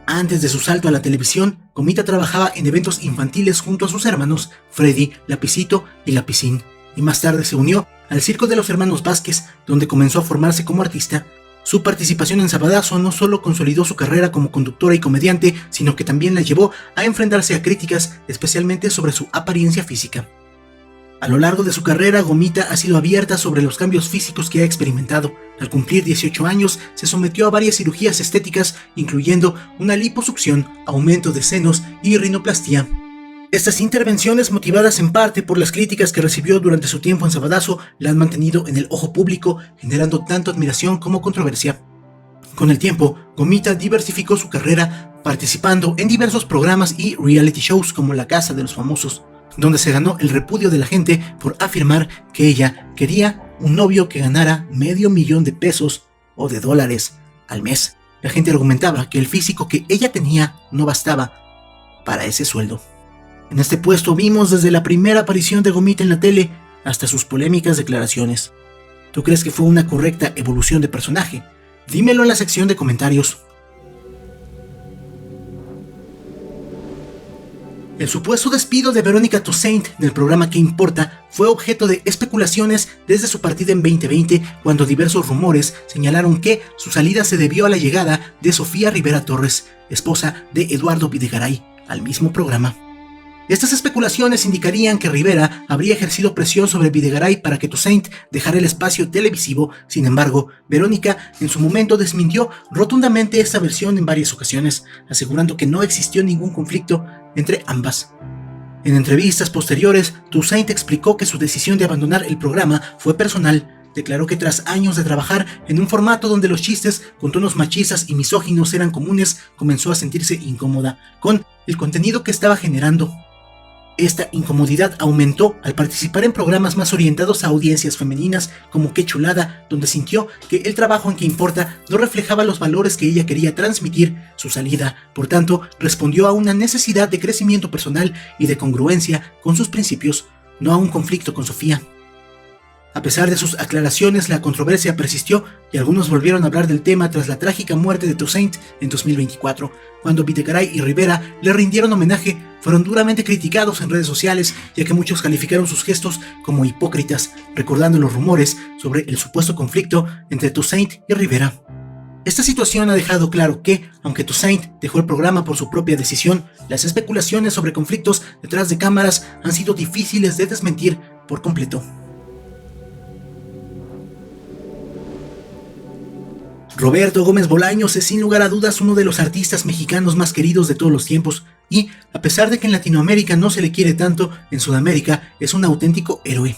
Antes de su salto a la televisión, Gomita trabajaba en eventos infantiles junto a sus hermanos Freddy, Lapicito y Lapicín, y más tarde se unió al Circo de los Hermanos Vázquez, donde comenzó a formarse como artista. Su participación en Sabadazo no solo consolidó su carrera como conductora y comediante, sino que también la llevó a enfrentarse a críticas, especialmente sobre su apariencia física. A lo largo de su carrera, Gomita ha sido abierta sobre los cambios físicos que ha experimentado. Al cumplir 18 años, se sometió a varias cirugías estéticas, incluyendo una liposucción, aumento de senos y rinoplastia. Estas intervenciones, motivadas en parte por las críticas que recibió durante su tiempo en Sabadazo, la han mantenido en el ojo público, generando tanto admiración como controversia. Con el tiempo, Gomita diversificó su carrera, participando en diversos programas y reality shows como La Casa de los Famosos, donde se ganó el repudio de la gente por afirmar que ella quería un novio que ganara $500,000 o de dólares al mes. La gente argumentaba que el físico que ella tenía no bastaba para ese sueldo. En este puesto vimos desde la primera aparición de Gomita en la tele hasta sus polémicas declaraciones. ¿Tú crees que fue una correcta evolución de personaje? Dímelo en la sección de comentarios. El supuesto despido de Verónica Toussaint del programa ¿Qué importa? Fue objeto de especulaciones desde su partida en 2020, cuando diversos rumores señalaron que su salida se debió a la llegada de Sofía Rivera Torres, esposa de Eduardo Videgaray, al mismo programa. Estas especulaciones indicarían que Rivera habría ejercido presión sobre Videgaray para que Toussaint dejara el espacio televisivo. Sin embargo, Verónica en su momento desmintió rotundamente esta versión en varias ocasiones, asegurando que no existió ningún conflicto entre ambas. En entrevistas posteriores, Toussaint explicó que su decisión de abandonar el programa fue personal. Declaró que tras años de trabajar en un formato donde los chistes con tonos machistas y misóginos eran comunes, comenzó a sentirse incómoda con el contenido que estaba generando. Esta incomodidad aumentó al participar en programas más orientados a audiencias femeninas como Qué Chulada, donde sintió que el trabajo en ¿Qué importa? No reflejaba los valores que ella quería transmitir. Su salida, por tanto, respondió a una necesidad de crecimiento personal y de congruencia con sus principios, no a un conflicto con Sofía. A pesar de sus aclaraciones, la controversia persistió y algunos volvieron a hablar del tema tras la trágica muerte de Toussaint en 2024. Cuando Videgaray y Rivera le rindieron homenaje, fueron duramente criticados en redes sociales, ya que muchos calificaron sus gestos como hipócritas, recordando los rumores sobre el supuesto conflicto entre Toussaint y Rivera. Esta situación ha dejado claro que, aunque Toussaint dejó el programa por su propia decisión, las especulaciones sobre conflictos detrás de cámaras han sido difíciles de desmentir por completo. Roberto Gómez Bolaños es sin lugar a dudas uno de los artistas mexicanos más queridos de todos los tiempos y, a pesar de que en Latinoamérica no se le quiere tanto, en Sudamérica es un auténtico héroe.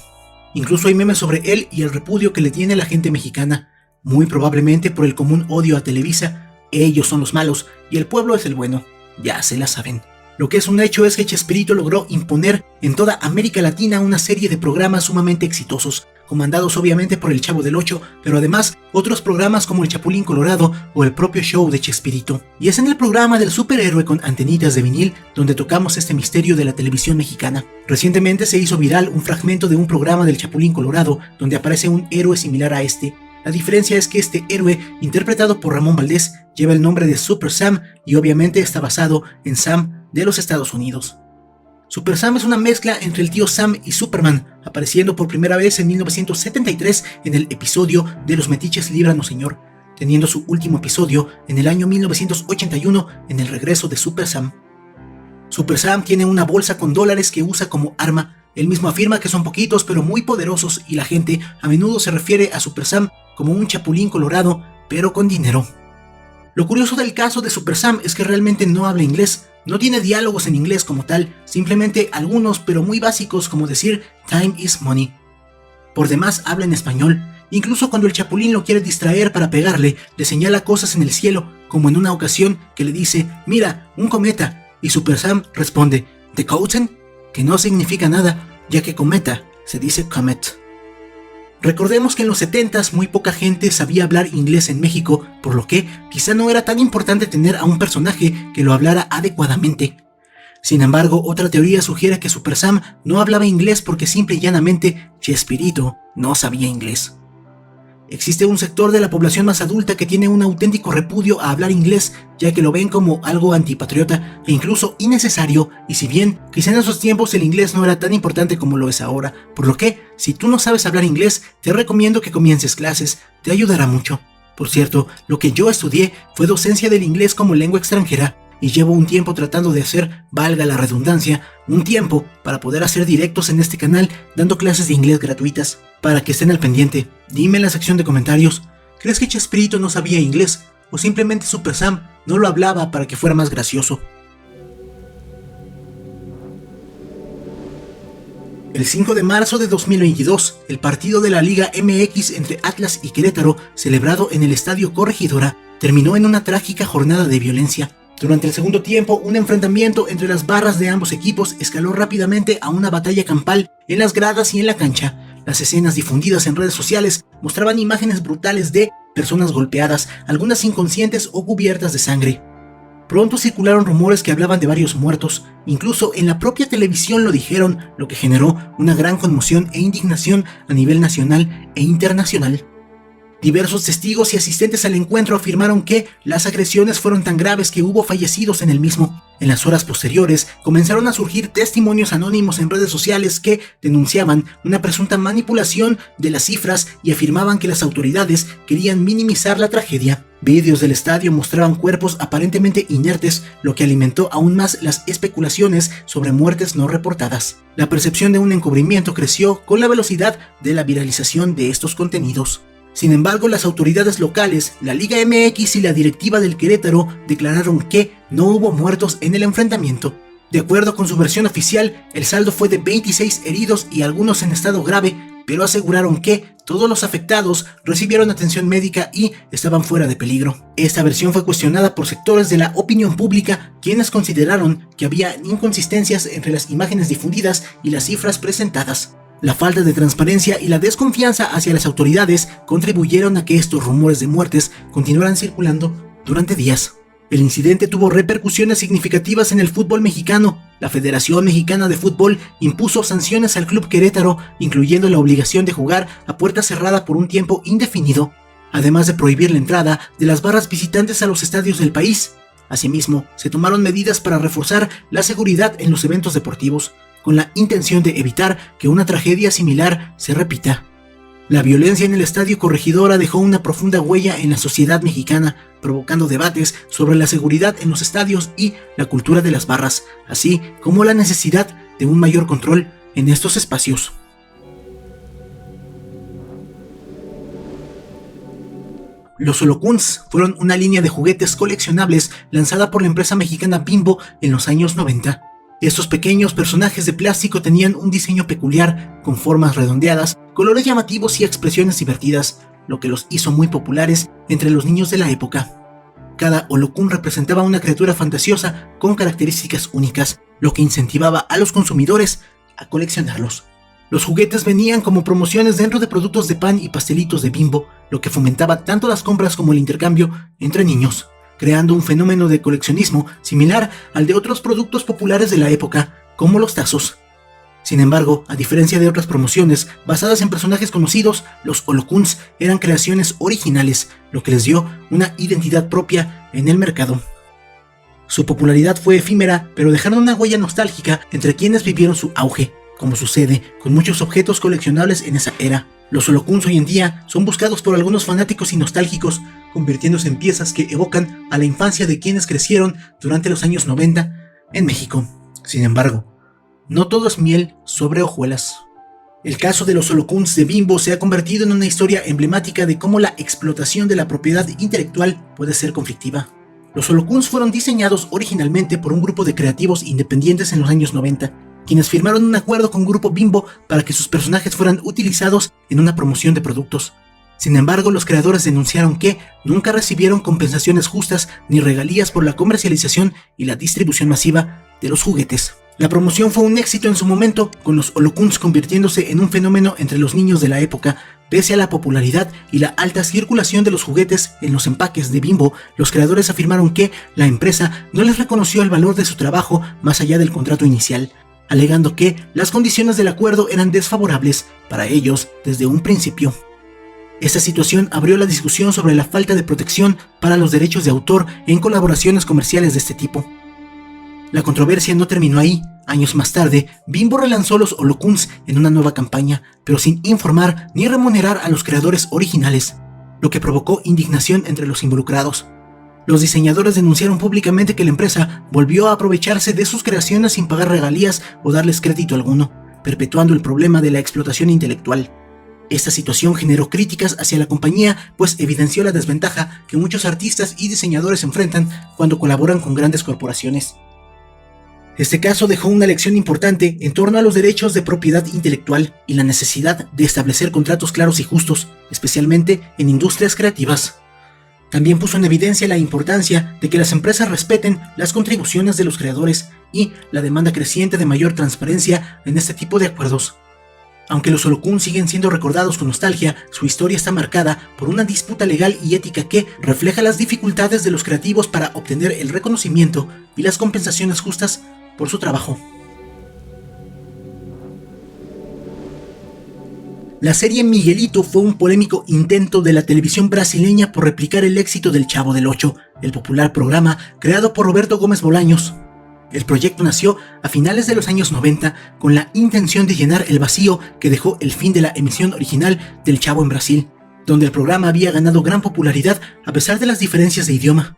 Incluso hay memes sobre él y el repudio que le tiene la gente mexicana, muy probablemente por el común odio a Televisa. Ellos son los malos y el pueblo es el bueno, ya se la saben. Lo que es un hecho es que Chespirito logró imponer en toda América Latina una serie de programas sumamente exitosos, comandados obviamente por el Chavo del Ocho, pero además otros programas como el Chapulín Colorado o el propio show de Chespirito. Y es en el programa del superhéroe con antenitas de vinil donde tocamos este misterio de la televisión mexicana. Recientemente se hizo viral un fragmento de un programa del Chapulín Colorado donde aparece un héroe similar a este. La diferencia es que este héroe, interpretado por Ramón Valdés, lleva el nombre de Super Sam y obviamente está basado en Sam de los Estados Unidos. Super Sam es una mezcla entre el tío Sam y Superman, apareciendo por primera vez en 1973 en el episodio de Los Metiches Líbranos Señor, teniendo su último episodio en el año 1981 en el regreso de Super Sam. Super Sam tiene una bolsa con dólares que usa como arma. Él mismo afirma que son poquitos pero muy poderosos y la gente a menudo se refiere a Super Sam como un chapulín colorado, pero con dinero. Lo curioso del caso de Super Sam es que realmente no habla inglés, no tiene diálogos en inglés como tal, simplemente algunos pero muy básicos como decir time is money. Por demás habla en español, incluso cuando el chapulín lo quiere distraer para pegarle, le señala cosas en el cielo, como en una ocasión que le dice, mira, un cometa, y Super Sam responde, ¿The Coten? Que no significa nada, ya que cometa se dice comet. Recordemos que en los 70s muy poca gente sabía hablar inglés en México, por lo que quizá no era tan importante tener a un personaje que lo hablara adecuadamente. Sin embargo, otra teoría sugiere que Super Sam no hablaba inglés porque simple y llanamente Chespirito no sabía inglés. Existe un sector de la población más adulta que tiene un auténtico repudio a hablar inglés, ya que lo ven como algo antipatriota e incluso innecesario, y si bien quizá en esos tiempos el inglés no era tan importante como lo es ahora, por lo que, si tú no sabes hablar inglés, te recomiendo que comiences clases, te ayudará mucho. Por cierto, lo que yo estudié fue docencia del inglés como lengua extranjera, y llevo un tiempo tratando de hacer, valga la redundancia, un tiempo para poder hacer directos en este canal dando clases de inglés gratuitas. Para que estén al pendiente, dime en la sección de comentarios, ¿crees que Chespirito no sabía inglés? ¿O simplemente Super Sam no lo hablaba para que fuera más gracioso? El 5 de marzo de 2022, el partido de la Liga MX entre Atlas y Querétaro, celebrado en el Estadio Corregidora, terminó en una trágica jornada de violencia. Durante el segundo tiempo, un enfrentamiento entre las barras de ambos equipos escaló rápidamente a una batalla campal en las gradas y en la cancha. Las escenas difundidas en redes sociales mostraban imágenes brutales de personas golpeadas, algunas inconscientes o cubiertas de sangre. Pronto circularon rumores que hablaban de varios muertos, incluso en la propia televisión lo dijeron, lo que generó una gran conmoción e indignación a nivel nacional e internacional. Diversos testigos y asistentes al encuentro afirmaron que las agresiones fueron tan graves que hubo fallecidos en el mismo. En las horas posteriores comenzaron a surgir testimonios anónimos en redes sociales que denunciaban una presunta manipulación de las cifras y afirmaban que las autoridades querían minimizar la tragedia. Vídeos del estadio mostraban cuerpos aparentemente inertes, lo que alimentó aún más las especulaciones sobre muertes no reportadas. La percepción de un encubrimiento creció con la velocidad de la viralización de estos contenidos. Sin embargo, las autoridades locales, la Liga MX y la directiva del Querétaro declararon que no hubo muertos en el enfrentamiento. De acuerdo con su versión oficial, el saldo fue de 26 heridos y algunos en estado grave, pero aseguraron que todos los afectados recibieron atención médica y estaban fuera de peligro. Esta versión fue cuestionada por sectores de la opinión pública, quienes consideraron que había inconsistencias entre las imágenes difundidas y las cifras presentadas. La falta de transparencia y la desconfianza hacia las autoridades contribuyeron a que estos rumores de muertes continuaran circulando durante días. El incidente tuvo repercusiones significativas en el fútbol mexicano. La Federación Mexicana de Fútbol impuso sanciones al Club Querétaro, incluyendo la obligación de jugar a puerta cerrada por un tiempo indefinido, además de prohibir la entrada de las barras visitantes a los estadios del país. Asimismo, se tomaron medidas para reforzar la seguridad en los eventos deportivos, con la intención de evitar que una tragedia similar se repita. La violencia en el Estadio Corregidora dejó una profunda huella en la sociedad mexicana, provocando debates sobre la seguridad en los estadios y la cultura de las barras, así como la necesidad de un mayor control en estos espacios. Los Holocuns fueron una línea de juguetes coleccionables lanzada por la empresa mexicana Bimbo en los años 90. Estos pequeños personajes de plástico tenían un diseño peculiar, con formas redondeadas, colores llamativos y expresiones divertidas, lo que los hizo muy populares entre los niños de la época. Cada Holocún representaba una criatura fantasiosa con características únicas, lo que incentivaba a los consumidores a coleccionarlos. Los juguetes venían como promociones dentro de productos de pan y pastelitos de Bimbo, lo que fomentaba tanto las compras como el intercambio entre niños, creando un fenómeno de coleccionismo similar al de otros productos populares de la época, como los tazos. Sin embargo, a diferencia de otras promociones basadas en personajes conocidos, los Holocuns eran creaciones originales, lo que les dio una identidad propia en el mercado. Su popularidad fue efímera, pero dejaron una huella nostálgica entre quienes vivieron su auge, como sucede con muchos objetos coleccionables en esa era. Los Holocuns hoy en día son buscados por algunos fanáticos y nostálgicos, convirtiéndose en piezas que evocan a la infancia de quienes crecieron durante los años 90 en México. Sin embargo, no todo es miel sobre hojuelas. El caso de los Holocuns de Bimbo se ha convertido en una historia emblemática de cómo la explotación de la propiedad intelectual puede ser conflictiva. Los Holocuns fueron diseñados originalmente por un grupo de creativos independientes en los años 90, quienes firmaron un acuerdo con Grupo Bimbo para que sus personajes fueran utilizados en una promoción de productos. Sin embargo, los creadores denunciaron que nunca recibieron compensaciones justas ni regalías por la comercialización y la distribución masiva de los juguetes. La promoción fue un éxito en su momento, con los Holocuns convirtiéndose en un fenómeno entre los niños de la época. Pese a la popularidad y la alta circulación de los juguetes en los empaques de Bimbo, los creadores afirmaron que la empresa no les reconoció el valor de su trabajo más allá del contrato inicial, alegando que las condiciones del acuerdo eran desfavorables para ellos desde un principio. Esta situación abrió la discusión sobre la falta de protección para los derechos de autor en colaboraciones comerciales de este tipo. La controversia no terminó ahí. Años más tarde, Bimbo relanzó los Holocuns en una nueva campaña, pero sin informar ni remunerar a los creadores originales, lo que provocó indignación entre los involucrados. Los diseñadores denunciaron públicamente que la empresa volvió a aprovecharse de sus creaciones sin pagar regalías o darles crédito alguno, perpetuando el problema de la explotación intelectual. Esta situación generó críticas hacia la compañía, pues evidenció la desventaja que muchos artistas y diseñadores enfrentan cuando colaboran con grandes corporaciones. Este caso dejó una lección importante en torno a los derechos de propiedad intelectual y la necesidad de establecer contratos claros y justos, especialmente en industrias creativas. También puso en evidencia la importancia de que las empresas respeten las contribuciones de los creadores y la demanda creciente de mayor transparencia en este tipo de acuerdos. Aunque los Holocuns siguen siendo recordados con nostalgia, su historia está marcada por una disputa legal y ética que refleja las dificultades de los creativos para obtener el reconocimiento y las compensaciones justas por su trabajo. La serie Miguelito fue un polémico intento de la televisión brasileña por replicar el éxito del Chavo del Ocho, el popular programa creado por Roberto Gómez Bolaños. El proyecto nació a finales de los años 90 con la intención de llenar el vacío que dejó el fin de la emisión original del Chavo en Brasil, donde el programa había ganado gran popularidad a pesar de las diferencias de idioma.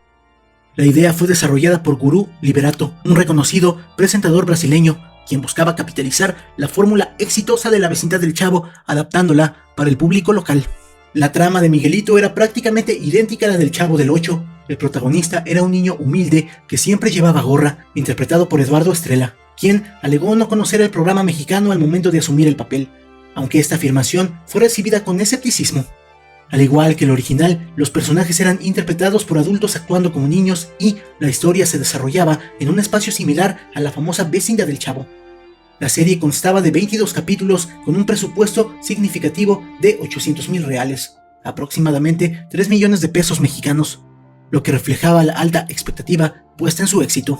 La idea fue desarrollada por Gurú Liberato, un reconocido presentador brasileño, quien buscaba capitalizar la fórmula exitosa de la vecindad del Chavo, adaptándola para el público local. La trama de Miguelito era prácticamente idéntica a la del Chavo del Ocho. El protagonista era un niño humilde que siempre llevaba gorra, interpretado por Eduardo Estrella, quien alegó no conocer el programa mexicano al momento de asumir el papel, aunque esta afirmación fue recibida con escepticismo. Al igual que el original, los personajes eran interpretados por adultos actuando como niños y la historia se desarrollaba en un espacio similar a la famosa vecindad del Chavo. La serie constaba de 22 capítulos con un presupuesto significativo de 800,000 reales, aproximadamente 3 millones de pesos mexicanos, lo que reflejaba la alta expectativa puesta en su éxito.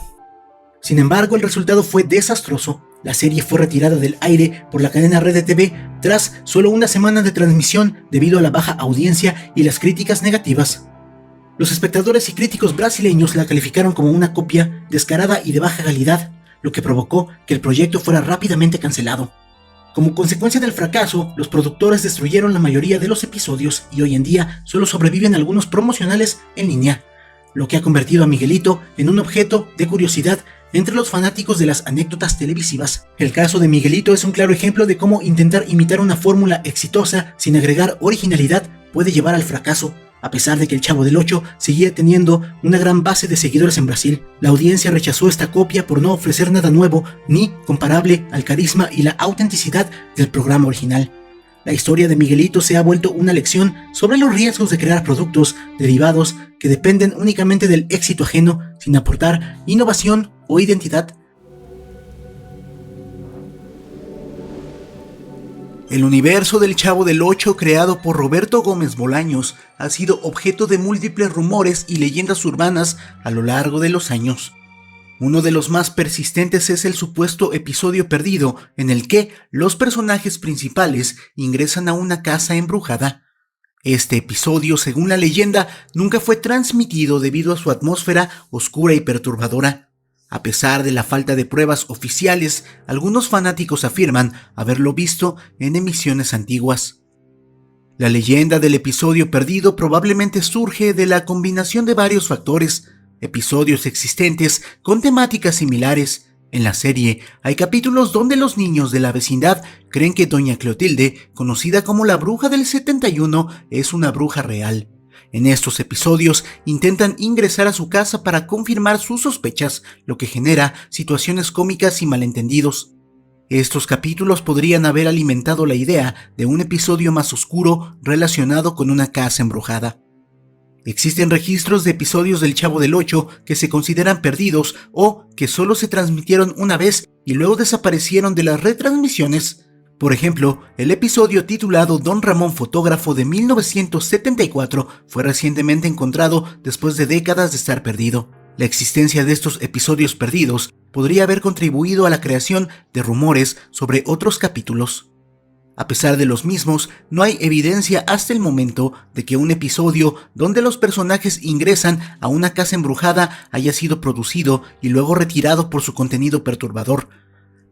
Sin embargo, el resultado fue desastroso. La serie fue retirada del aire por la cadena Rede TV tras solo una semana de transmisión debido a la baja audiencia y las críticas negativas. Los espectadores y críticos brasileños la calificaron como una copia descarada y de baja calidad, lo que provocó que el proyecto fuera rápidamente cancelado. Como consecuencia del fracaso, los productores destruyeron la mayoría de los episodios y hoy en día solo sobreviven algunos promocionales en línea, lo que ha convertido a Miguelito en un objeto de curiosidad entre los fanáticos de las anécdotas televisivas. El caso de Miguelito es un claro ejemplo de cómo intentar imitar una fórmula exitosa sin agregar originalidad puede llevar al fracaso. A pesar de que el Chavo del Ocho seguía teniendo una gran base de seguidores en Brasil, la audiencia rechazó esta copia por no ofrecer nada nuevo ni comparable al carisma y la autenticidad del programa original. La historia de Miguelito se ha vuelto una lección sobre los riesgos de crear productos derivados que dependen únicamente del éxito ajeno sin aportar innovación o identidad. El universo del Chavo del Ocho, creado por Roberto Gómez Bolaños, ha sido objeto de múltiples rumores y leyendas urbanas a lo largo de los años. Uno de los más persistentes es el supuesto episodio perdido, en el que los personajes principales ingresan a una casa embrujada. Este episodio, según la leyenda, nunca fue transmitido debido a su atmósfera oscura y perturbadora. A pesar de la falta de pruebas oficiales, algunos fanáticos afirman haberlo visto en emisiones antiguas. La leyenda del episodio perdido probablemente surge de la combinación de varios factores, episodios existentes con temáticas similares. En la serie hay capítulos donde los niños de la vecindad creen que Doña Clotilde, conocida como la bruja del 71, es una bruja real. En estos episodios intentan ingresar a su casa para confirmar sus sospechas, lo que genera situaciones cómicas y malentendidos. Estos capítulos podrían haber alimentado la idea de un episodio más oscuro relacionado con una casa embrujada. Existen registros de episodios del Chavo del Ocho que se consideran perdidos o que solo se transmitieron una vez y luego desaparecieron de las retransmisiones. Por ejemplo, el episodio titulado Don Ramón Fotógrafo de 1974 fue recientemente encontrado después de décadas de estar perdido. La existencia de estos episodios perdidos podría haber contribuido a la creación de rumores sobre otros capítulos. A pesar de los mismos, no hay evidencia hasta el momento de que un episodio donde los personajes ingresan a una casa embrujada haya sido producido y luego retirado por su contenido perturbador.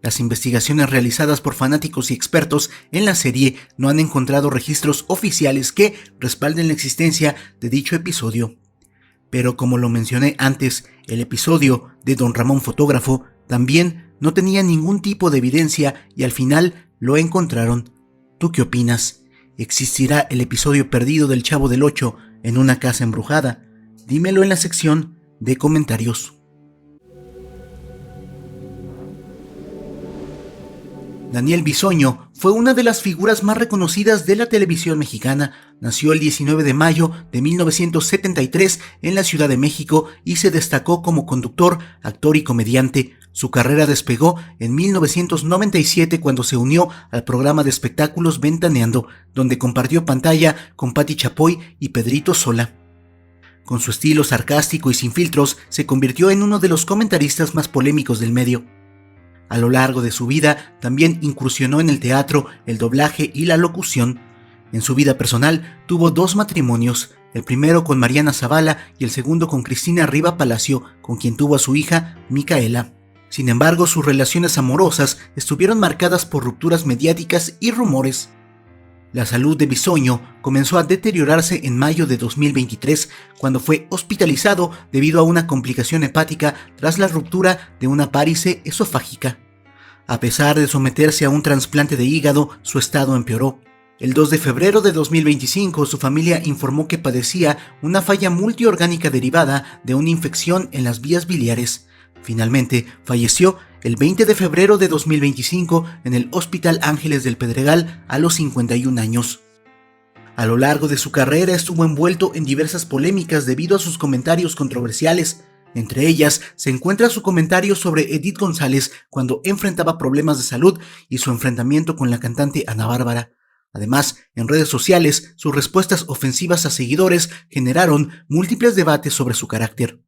Las investigaciones realizadas por fanáticos y expertos en la serie no han encontrado registros oficiales que respalden la existencia de dicho episodio. Pero como lo mencioné antes, el episodio de Don Ramón Fotógrafo también no tenía ningún tipo de evidencia y al final lo encontraron. ¿Tú qué opinas? ¿Existirá el episodio perdido del Chavo del Ocho en una casa embrujada? Dímelo en la sección de comentarios. Daniel Bisoño fue una de las figuras más reconocidas de la televisión mexicana. Nació el 19 de mayo de 1973 en la Ciudad de México y se destacó como conductor, actor y comediante. Su carrera despegó en 1997 cuando se unió al programa de espectáculos Ventaneando, donde compartió pantalla con Pati Chapoy y Pedrito Sola. Con su estilo sarcástico y sin filtros, se convirtió en uno de los comentaristas más polémicos del medio. A lo largo de su vida, también incursionó en el teatro, el doblaje y la locución. En su vida personal, tuvo 2 matrimonios, el primero con Mariana Zavala y el segundo con Cristina Riva Palacio, con quien tuvo a su hija, Micaela. Sin embargo, sus relaciones amorosas estuvieron marcadas por rupturas mediáticas y rumores. La salud de Bisoño comenzó a deteriorarse en mayo de 2023, cuando fue hospitalizado debido a una complicación hepática tras la ruptura de una varice esofágica. A pesar de someterse a un trasplante de hígado, su estado empeoró. El 2 de febrero de 2025, su familia informó que padecía una falla multiorgánica derivada de una infección en las vías biliares. Finalmente, falleció el 20 de febrero de 2025 en el Hospital Ángeles del Pedregal a los 51 años. A lo largo de su carrera estuvo envuelto en diversas polémicas debido a sus comentarios controversiales. Entre ellas se encuentra su comentario sobre Edith González cuando enfrentaba problemas de salud y su enfrentamiento con la cantante Ana Bárbara. Además, en redes sociales, sus respuestas ofensivas a seguidores generaron múltiples debates sobre su carácter.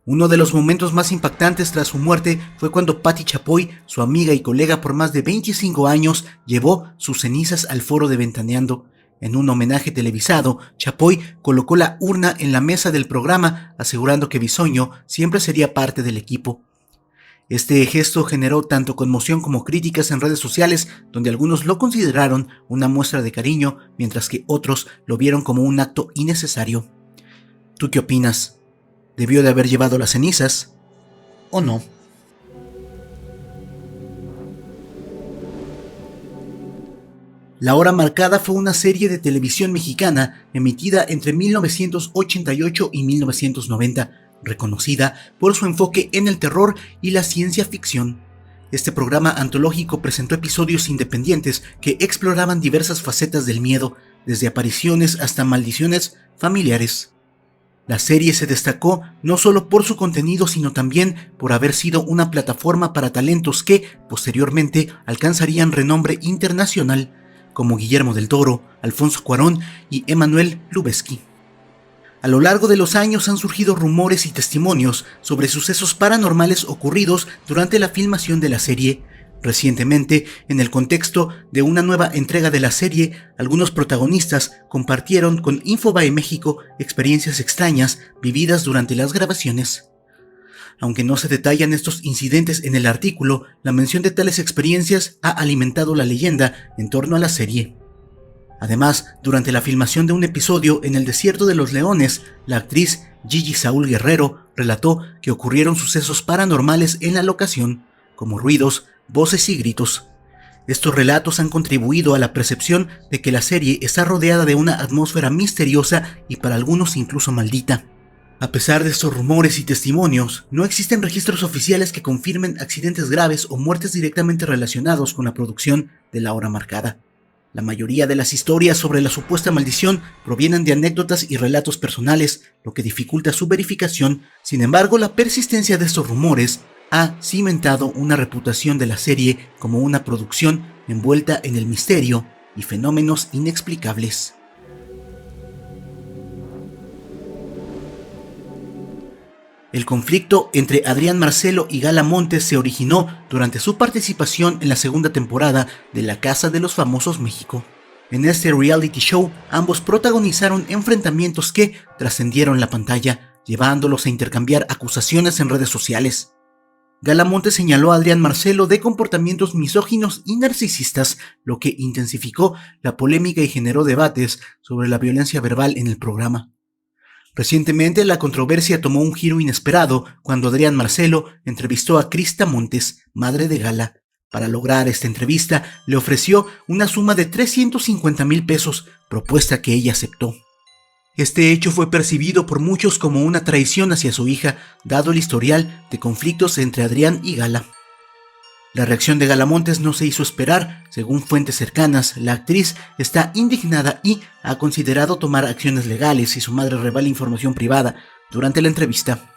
Uno de los momentos más impactantes tras su muerte fue cuando Pati Chapoy, su amiga y colega por más de 25 años, llevó sus cenizas al foro de Ventaneando. En un homenaje televisado, Chapoy colocó la urna en la mesa del programa, asegurando que Bisoño siempre sería parte del equipo. Este gesto generó tanto conmoción como críticas en redes sociales, donde algunos lo consideraron una muestra de cariño, mientras que otros lo vieron como un acto innecesario. ¿Tú qué opinas? ¿Debió de haber llevado las cenizas o no? La Hora Marcada fue una serie de televisión mexicana emitida entre 1988 y 1990, reconocida por su enfoque en el terror y la ciencia ficción. Este programa antológico presentó episodios independientes que exploraban diversas facetas del miedo, desde apariciones hasta maldiciones familiares. La serie se destacó no solo por su contenido, sino también por haber sido una plataforma para talentos que, posteriormente, alcanzarían renombre internacional, como Guillermo del Toro, Alfonso Cuarón y Emmanuel Lubezki. A lo largo de los años han surgido rumores y testimonios sobre sucesos paranormales ocurridos durante la filmación de la serie. Recientemente, en el contexto de una nueva entrega de la serie, algunos protagonistas compartieron con Infobae México experiencias extrañas vividas durante las grabaciones. Aunque no se detallan estos incidentes en el artículo, la mención de tales experiencias ha alimentado la leyenda en torno a la serie. Además, durante la filmación de un episodio en el Desierto de los Leones, la actriz Gigi Saúl Guerrero relató que ocurrieron sucesos paranormales en la locación, como ruidos, voces y gritos. Estos relatos han contribuido a la percepción de que la serie está rodeada de una atmósfera misteriosa y para algunos incluso maldita. A pesar de estos rumores y testimonios, no existen registros oficiales que confirmen accidentes graves o muertes directamente relacionados con la producción de la hora marcada. La mayoría de las historias sobre la supuesta maldición provienen de anécdotas y relatos personales, lo que dificulta su verificación. Sin embargo, la persistencia de estos rumores ha cimentado una reputación de la serie como una producción envuelta en el misterio y fenómenos inexplicables. El conflicto entre Adrián Marcelo y Gala Montes se originó durante su participación en la segunda temporada de La Casa de los Famosos México. En este reality show, ambos protagonizaron enfrentamientos que trascendieron la pantalla, llevándolos a intercambiar acusaciones en redes sociales. Gala Montes señaló a Adrián Marcelo de comportamientos misóginos y narcisistas, lo que intensificó la polémica y generó debates sobre la violencia verbal en el programa. Recientemente, la controversia tomó un giro inesperado cuando Adrián Marcelo entrevistó a Krista Montes, madre de Gala. Para lograr esta entrevista, le ofreció una suma de 350,000 pesos, propuesta que ella aceptó. Este hecho fue percibido por muchos como una traición hacia su hija, dado el historial de conflictos entre Adrián y Gala. La reacción de Gala Montes no se hizo esperar. Según fuentes cercanas, la actriz está indignada y ha considerado tomar acciones legales si su madre revela información privada durante la entrevista.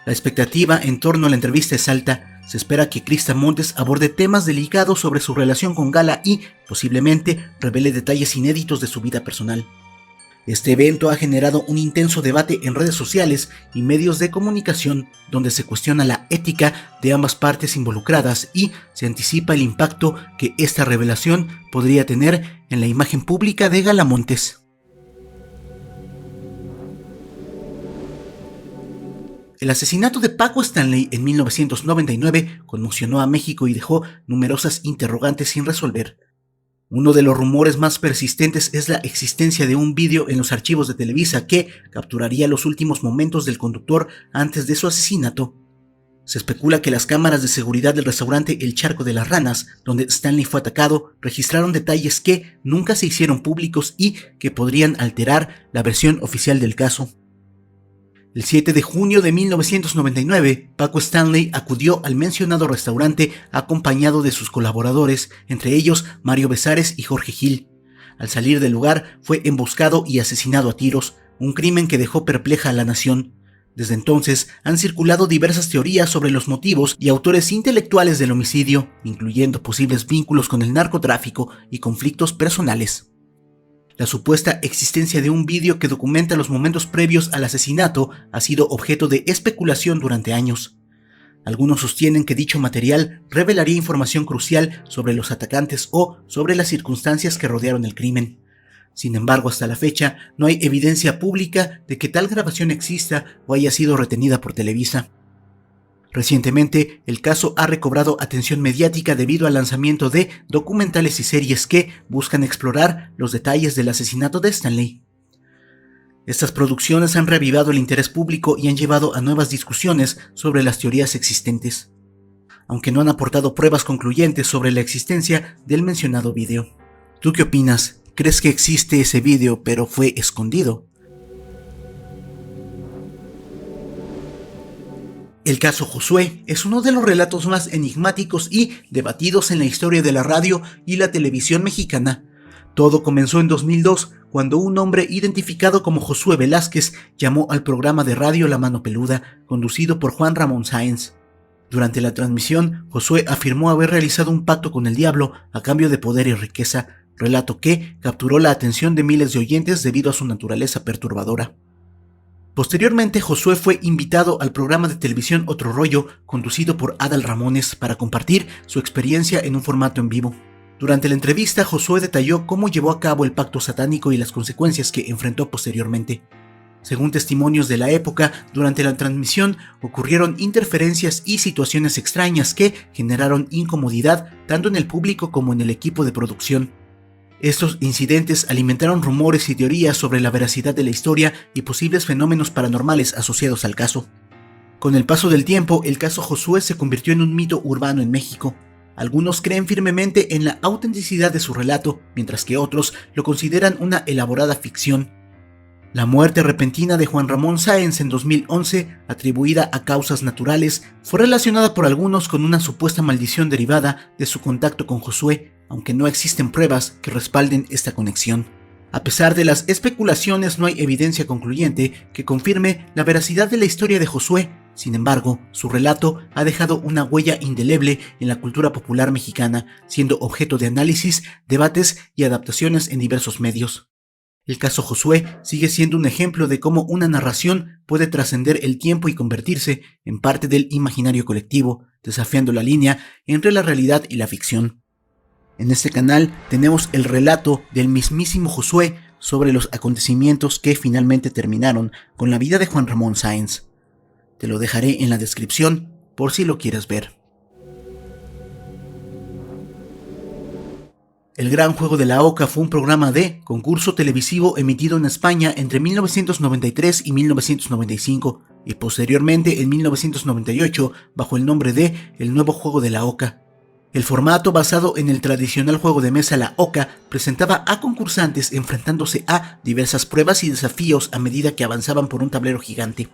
La expectativa en torno a la entrevista es alta. Se espera que Krista Montes aborde temas delicados sobre su relación con Gala y, posiblemente, revele detalles inéditos de su vida personal. Este evento ha generado un intenso debate en redes sociales y medios de comunicación, donde se cuestiona la ética de ambas partes involucradas y se anticipa el impacto que esta revelación podría tener en la imagen pública de Gala Montes. El asesinato de Paco Stanley en 1999 conmocionó a México y dejó numerosas interrogantes sin resolver. Uno de los rumores más persistentes es la existencia de un vídeo en los archivos de Televisa que capturaría los últimos momentos del conductor antes de su asesinato. Se especula que las cámaras de seguridad del restaurante El Charco de las Ranas, donde Stanley fue atacado, registraron detalles que nunca se hicieron públicos y que podrían alterar la versión oficial del caso. El 7 de junio de 1999, Paco Stanley acudió al mencionado restaurante acompañado de sus colaboradores, entre ellos Mario Besares y Jorge Gil. Al salir del lugar, fue emboscado y asesinado a tiros, un crimen que dejó perpleja a la nación. Desde entonces, han circulado diversas teorías sobre los motivos y autores intelectuales del homicidio, incluyendo posibles vínculos con el narcotráfico y conflictos personales. La supuesta existencia de un vídeo que documenta los momentos previos al asesinato ha sido objeto de especulación durante años. Algunos sostienen que dicho material revelaría información crucial sobre los atacantes o sobre las circunstancias que rodearon el crimen. Sin embargo, hasta la fecha, no hay evidencia pública de que tal grabación exista o haya sido retenida por Televisa. Recientemente, el caso ha recobrado atención mediática debido al lanzamiento de documentales y series que buscan explorar los detalles del asesinato de Stanley. Estas producciones han reavivado el interés público y han llevado a nuevas discusiones sobre las teorías existentes, aunque no han aportado pruebas concluyentes sobre la existencia del mencionado video. ¿Tú qué opinas? ¿Crees que existe ese video pero fue escondido? El caso Josué es uno de los relatos más enigmáticos y debatidos en la historia de la radio y la televisión mexicana. Todo comenzó en 2002, cuando un hombre identificado como Josué Velázquez llamó al programa de radio La Mano Peluda, conducido por Juan Ramón Sáenz. Durante la transmisión, Josué afirmó haber realizado un pacto con el diablo a cambio de poder y riqueza, relato que capturó la atención de miles de oyentes debido a su naturaleza perturbadora. Posteriormente, Josué fue invitado al programa de televisión Otro Rollo, conducido por Adal Ramones, para compartir su experiencia en un formato en vivo. Durante la entrevista, Josué detalló cómo llevó a cabo el pacto satánico y las consecuencias que enfrentó posteriormente. Según testimonios de la época, durante la transmisión ocurrieron interferencias y situaciones extrañas que generaron incomodidad tanto en el público como en el equipo de producción. Estos incidentes alimentaron rumores y teorías sobre la veracidad de la historia y posibles fenómenos paranormales asociados al caso. Con el paso del tiempo, el caso Josué se convirtió en un mito urbano en México. Algunos creen firmemente en la autenticidad de su relato, mientras que otros lo consideran una elaborada ficción. La muerte repentina de Juan Ramón Sáenz en 2011, atribuida a causas naturales, fue relacionada por algunos con una supuesta maldición derivada de su contacto con Josué, aunque no existen pruebas que respalden esta conexión. A pesar de las especulaciones, no hay evidencia concluyente que confirme la veracidad de la historia de Josué. Sin embargo, su relato ha dejado una huella indeleble en la cultura popular mexicana, siendo objeto de análisis, debates y adaptaciones en diversos medios. El caso Josué sigue siendo un ejemplo de cómo una narración puede trascender el tiempo y convertirse en parte del imaginario colectivo, desafiando la línea entre la realidad y la ficción. En este canal tenemos el relato del mismísimo Josué sobre los acontecimientos que finalmente terminaron con la vida de Juan Ramón Sáenz. Te lo dejaré en la descripción por si lo quieres ver. El Gran Juego de la Oca fue un programa de concurso televisivo emitido en España entre 1993 y 1995 y posteriormente en 1998 bajo el nombre de El Nuevo Juego de la Oca. El formato, basado en el tradicional juego de mesa La Oca, presentaba a concursantes enfrentándose a diversas pruebas y desafíos a medida que avanzaban por un tablero gigante.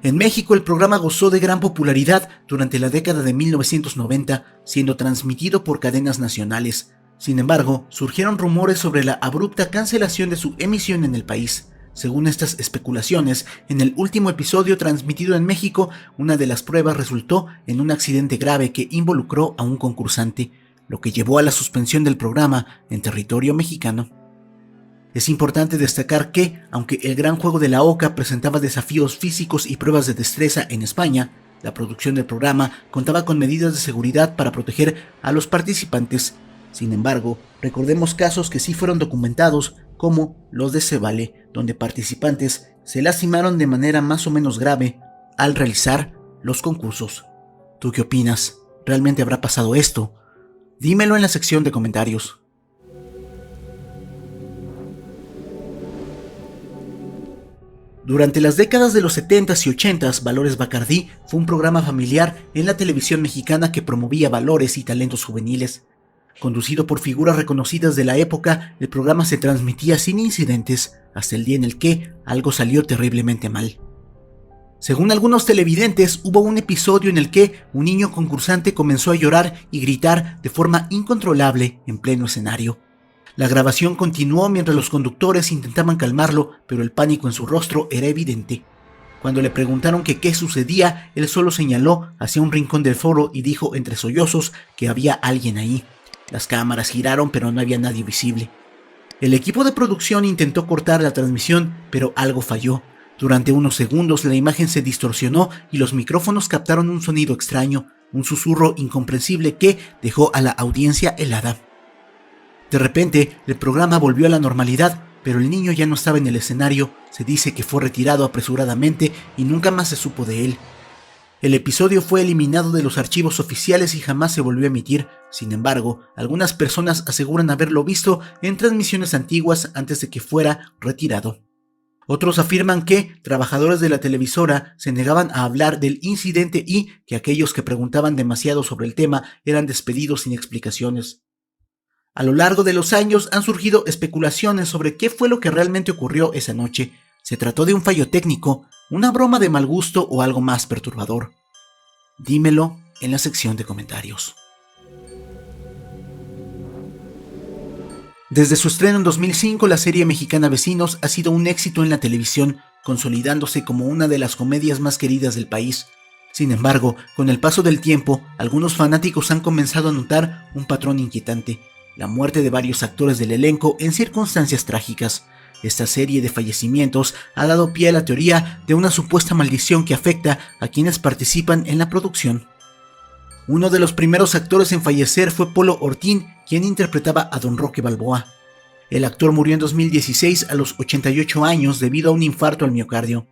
En México, el programa gozó de gran popularidad durante la década de 1990, siendo transmitido por cadenas nacionales. Sin embargo, surgieron rumores sobre la abrupta cancelación de su emisión en el país. Según estas especulaciones, en el último episodio transmitido en México, una de las pruebas resultó en un accidente grave que involucró a un concursante, lo que llevó a la suspensión del programa en territorio mexicano. Es importante destacar que, aunque el Gran Juego de la Oca presentaba desafíos físicos y pruebas de destreza en España, la producción del programa contaba con medidas de seguridad para proteger a los participantes. Sin embargo, recordemos casos que sí fueron documentados, como los de Cebale, donde participantes se lastimaron de manera más o menos grave al realizar los concursos. ¿Tú qué opinas? ¿Realmente habrá pasado esto? Dímelo en la sección de comentarios. Durante las décadas de los 70s y 80s, Valores Bacardí fue un programa familiar en la televisión mexicana que promovía valores y talentos juveniles. Conducido por figuras reconocidas de la época, el programa se transmitía sin incidentes hasta el día en el que algo salió terriblemente mal. Según algunos televidentes, hubo un episodio en el que un niño concursante comenzó a llorar y gritar de forma incontrolable en pleno escenario. La grabación continuó mientras los conductores intentaban calmarlo, pero el pánico en su rostro era evidente. Cuando le preguntaron que qué sucedía, él solo señaló hacia un rincón del foro y dijo entre sollozos que había alguien ahí. Las cámaras giraron, pero no había nadie visible. El equipo de producción intentó cortar la transmisión, pero algo falló. Durante unos segundos la imagen se distorsionó y los micrófonos captaron un sonido extraño, un susurro incomprensible que dejó a la audiencia helada. De repente, el programa volvió a la normalidad, pero el niño ya no estaba en el escenario. Se dice que fue retirado apresuradamente y nunca más se supo de él. El episodio fue eliminado de los archivos oficiales y jamás se volvió a emitir. Sin embargo, algunas personas aseguran haberlo visto en transmisiones antiguas antes de que fuera retirado. Otros afirman que trabajadores de la televisora se negaban a hablar del incidente y que aquellos que preguntaban demasiado sobre el tema eran despedidos sin explicaciones. A lo largo de los años han surgido especulaciones sobre qué fue lo que realmente ocurrió esa noche. ¿Se trató de un fallo técnico, una broma de mal gusto o algo más perturbador? Dímelo en la sección de comentarios. Desde su estreno en 2005, la serie mexicana Vecinos ha sido un éxito en la televisión, consolidándose como una de las comedias más queridas del país. Sin embargo, con el paso del tiempo, algunos fanáticos han comenzado a notar un patrón inquietante: la muerte de varios actores del elenco en circunstancias trágicas. Esta serie de fallecimientos ha dado pie a la teoría de una supuesta maldición que afecta a quienes participan en la producción. Uno de los primeros actores en fallecer fue Polo Ortín, quien interpretaba a Don Roque Balboa. El actor murió en 2016 a los 88 años debido a un infarto al miocardio.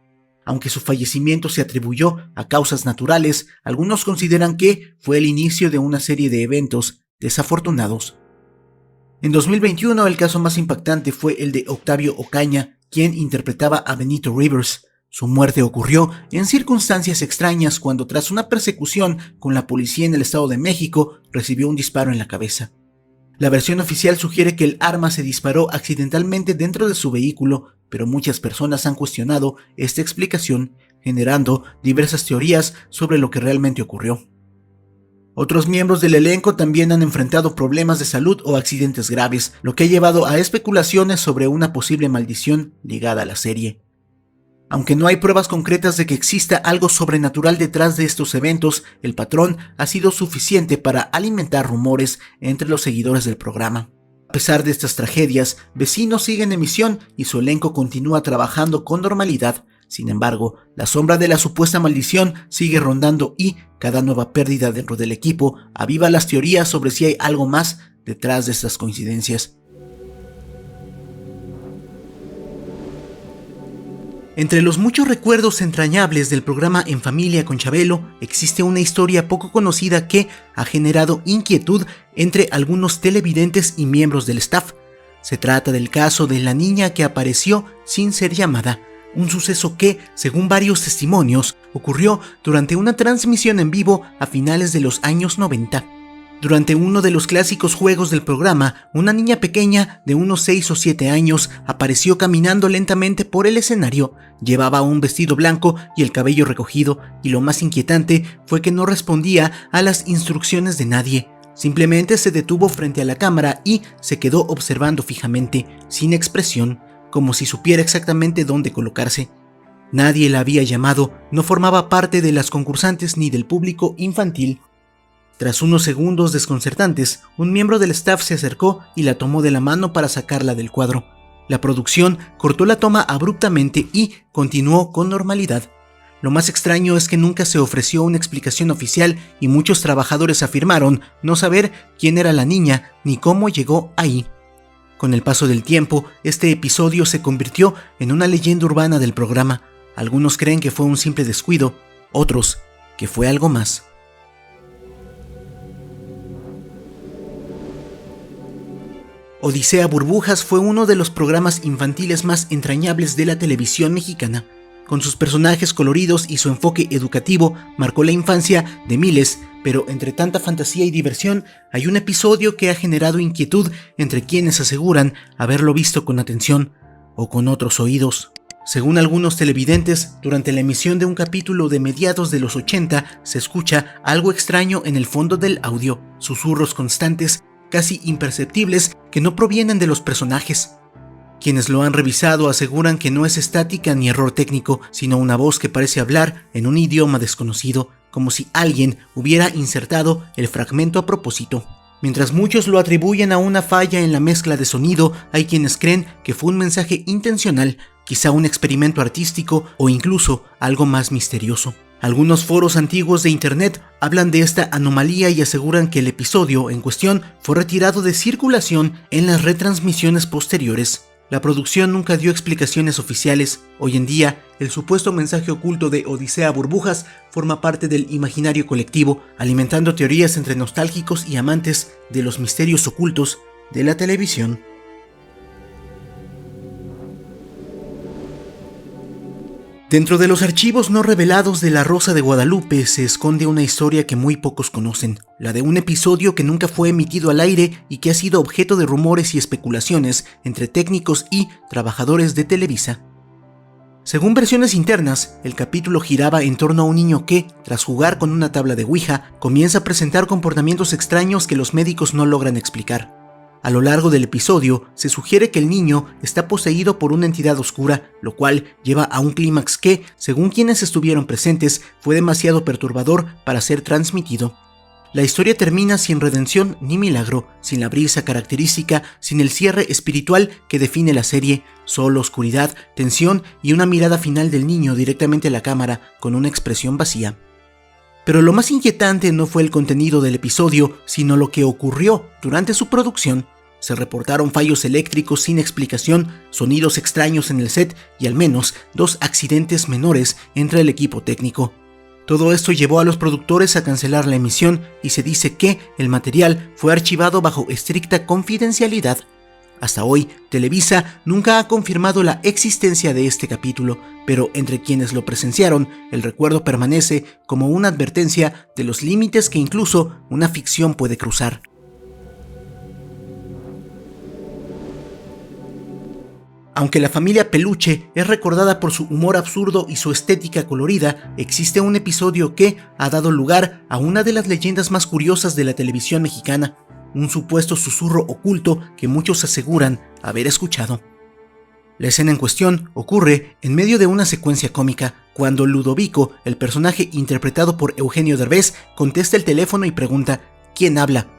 Aunque su fallecimiento se atribuyó a causas naturales, algunos consideran que fue el inicio de una serie de eventos desafortunados. En 2021, el caso más impactante fue el de Octavio Ocaña, quien interpretaba a Benito Rivers. Su muerte ocurrió en circunstancias extrañas cuando, tras una persecución con la policía en el Estado de México, recibió un disparo en la cabeza. La versión oficial sugiere que el arma se disparó accidentalmente dentro de su vehículo, pero muchas personas han cuestionado esta explicación, generando diversas teorías sobre lo que realmente ocurrió. Otros miembros del elenco también han enfrentado problemas de salud o accidentes graves, lo que ha llevado a especulaciones sobre una posible maldición ligada a la serie. Aunque no hay pruebas concretas de que exista algo sobrenatural detrás de estos eventos, el patrón ha sido suficiente para alimentar rumores entre los seguidores del programa. A pesar de estas tragedias, Vecinos sigue en emisión y su elenco continúa trabajando con normalidad. Sin embargo, la sombra de la supuesta maldición sigue rondando y cada nueva pérdida dentro del equipo aviva las teorías sobre si hay algo más detrás de estas coincidencias. Entre los muchos recuerdos entrañables del programa En Familia con Chabelo, existe una historia poco conocida que ha generado inquietud entre algunos televidentes y miembros del staff. Se trata del caso de la niña que apareció sin ser llamada, un suceso que, según varios testimonios, ocurrió durante una transmisión en vivo a finales de los años 90. Durante uno de los clásicos juegos del programa, una niña pequeña de unos 6 o 7 años apareció caminando lentamente por el escenario. Llevaba un vestido blanco y el cabello recogido, y lo más inquietante fue que no respondía a las instrucciones de nadie. Simplemente se detuvo frente a la cámara y se quedó observando fijamente, sin expresión, como si supiera exactamente dónde colocarse. Nadie la había llamado, no formaba parte de las concursantes ni del público infantil. Tras unos segundos desconcertantes, un miembro del staff se acercó y la tomó de la mano para sacarla del cuadro. La producción cortó la toma abruptamente y continuó con normalidad. Lo más extraño es que nunca se ofreció una explicación oficial y muchos trabajadores afirmaron no saber quién era la niña ni cómo llegó ahí. Con el paso del tiempo, este episodio se convirtió en una leyenda urbana del programa. Algunos creen que fue un simple descuido, otros que fue algo más. Odisea Burbujas fue uno de los programas infantiles más entrañables de la televisión mexicana. Con sus personajes coloridos y su enfoque educativo, marcó la infancia de miles, pero entre tanta fantasía y diversión, hay un episodio que ha generado inquietud entre quienes aseguran haberlo visto con atención o con otros oídos. Según algunos televidentes, durante la emisión de un capítulo de mediados de los 80, se escucha algo extraño en el fondo del audio, susurros constantes, casi imperceptibles, que no provienen de los personajes. Quienes lo han revisado aseguran que no es estática ni error técnico, sino una voz que parece hablar en un idioma desconocido, como si alguien hubiera insertado el fragmento a propósito. Mientras muchos lo atribuyen a una falla en la mezcla de sonido, hay quienes creen que fue un mensaje intencional, quizá un experimento artístico o incluso algo más misterioso. Algunos foros antiguos de internet hablan de esta anomalía y aseguran que el episodio en cuestión fue retirado de circulación en las retransmisiones posteriores. La producción nunca dio explicaciones oficiales. Hoy en día, el supuesto mensaje oculto de Odisea Burbujas forma parte del imaginario colectivo, alimentando teorías entre nostálgicos y amantes de los misterios ocultos de la televisión. Dentro de los archivos no revelados de La Rosa de Guadalupe se esconde una historia que muy pocos conocen, la de un episodio que nunca fue emitido al aire y que ha sido objeto de rumores y especulaciones entre técnicos y trabajadores de Televisa. Según versiones internas, el capítulo giraba en torno a un niño que, tras jugar con una tabla de Ouija, comienza a presentar comportamientos extraños que los médicos no logran explicar. A lo largo del episodio, se sugiere que el niño está poseído por una entidad oscura, lo cual lleva a un clímax que, según quienes estuvieron presentes, fue demasiado perturbador para ser transmitido. La historia termina sin redención ni milagro, sin la brisa característica, sin el cierre espiritual que define la serie, solo oscuridad, tensión y una mirada final del niño directamente a la cámara con una expresión vacía. Pero lo más inquietante no fue el contenido del episodio, sino lo que ocurrió durante su producción. Se reportaron fallos eléctricos sin explicación, sonidos extraños en el set y al menos 2 accidentes menores entre el equipo técnico. Todo esto llevó a los productores a cancelar la emisión y se dice que el material fue archivado bajo estricta confidencialidad. Hasta hoy, Televisa nunca ha confirmado la existencia de este capítulo, pero entre quienes lo presenciaron, el recuerdo permanece como una advertencia de los límites que incluso una ficción puede cruzar. Aunque la familia Peluche es recordada por su humor absurdo y su estética colorida, existe un episodio que ha dado lugar a una de las leyendas más curiosas de la televisión mexicana, un supuesto susurro oculto que muchos aseguran haber escuchado. La escena en cuestión ocurre en medio de una secuencia cómica, cuando Ludovico, el personaje interpretado por Eugenio Derbez, contesta el teléfono y pregunta ¿quién habla?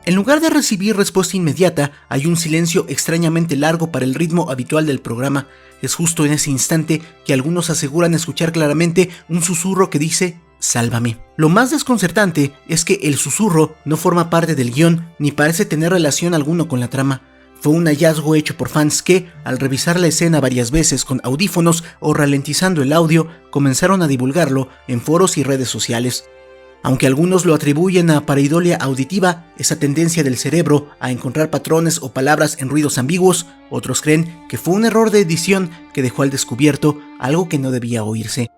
En lugar de recibir respuesta inmediata, hay un silencio extrañamente largo para el ritmo habitual del programa. Es justo en ese instante que algunos aseguran escuchar claramente un susurro que dice «Sálvame». Lo más desconcertante es que el susurro no forma parte del guión ni parece tener relación alguna con la trama. Fue un hallazgo hecho por fans que, al revisar la escena varias veces con audífonos o ralentizando el audio, comenzaron a divulgarlo en foros y redes sociales. Aunque algunos lo atribuyen a pareidolia auditiva, esa tendencia del cerebro a encontrar patrones o palabras en ruidos ambiguos, otros creen que fue un error de edición que dejó al descubierto algo que no debía oírse.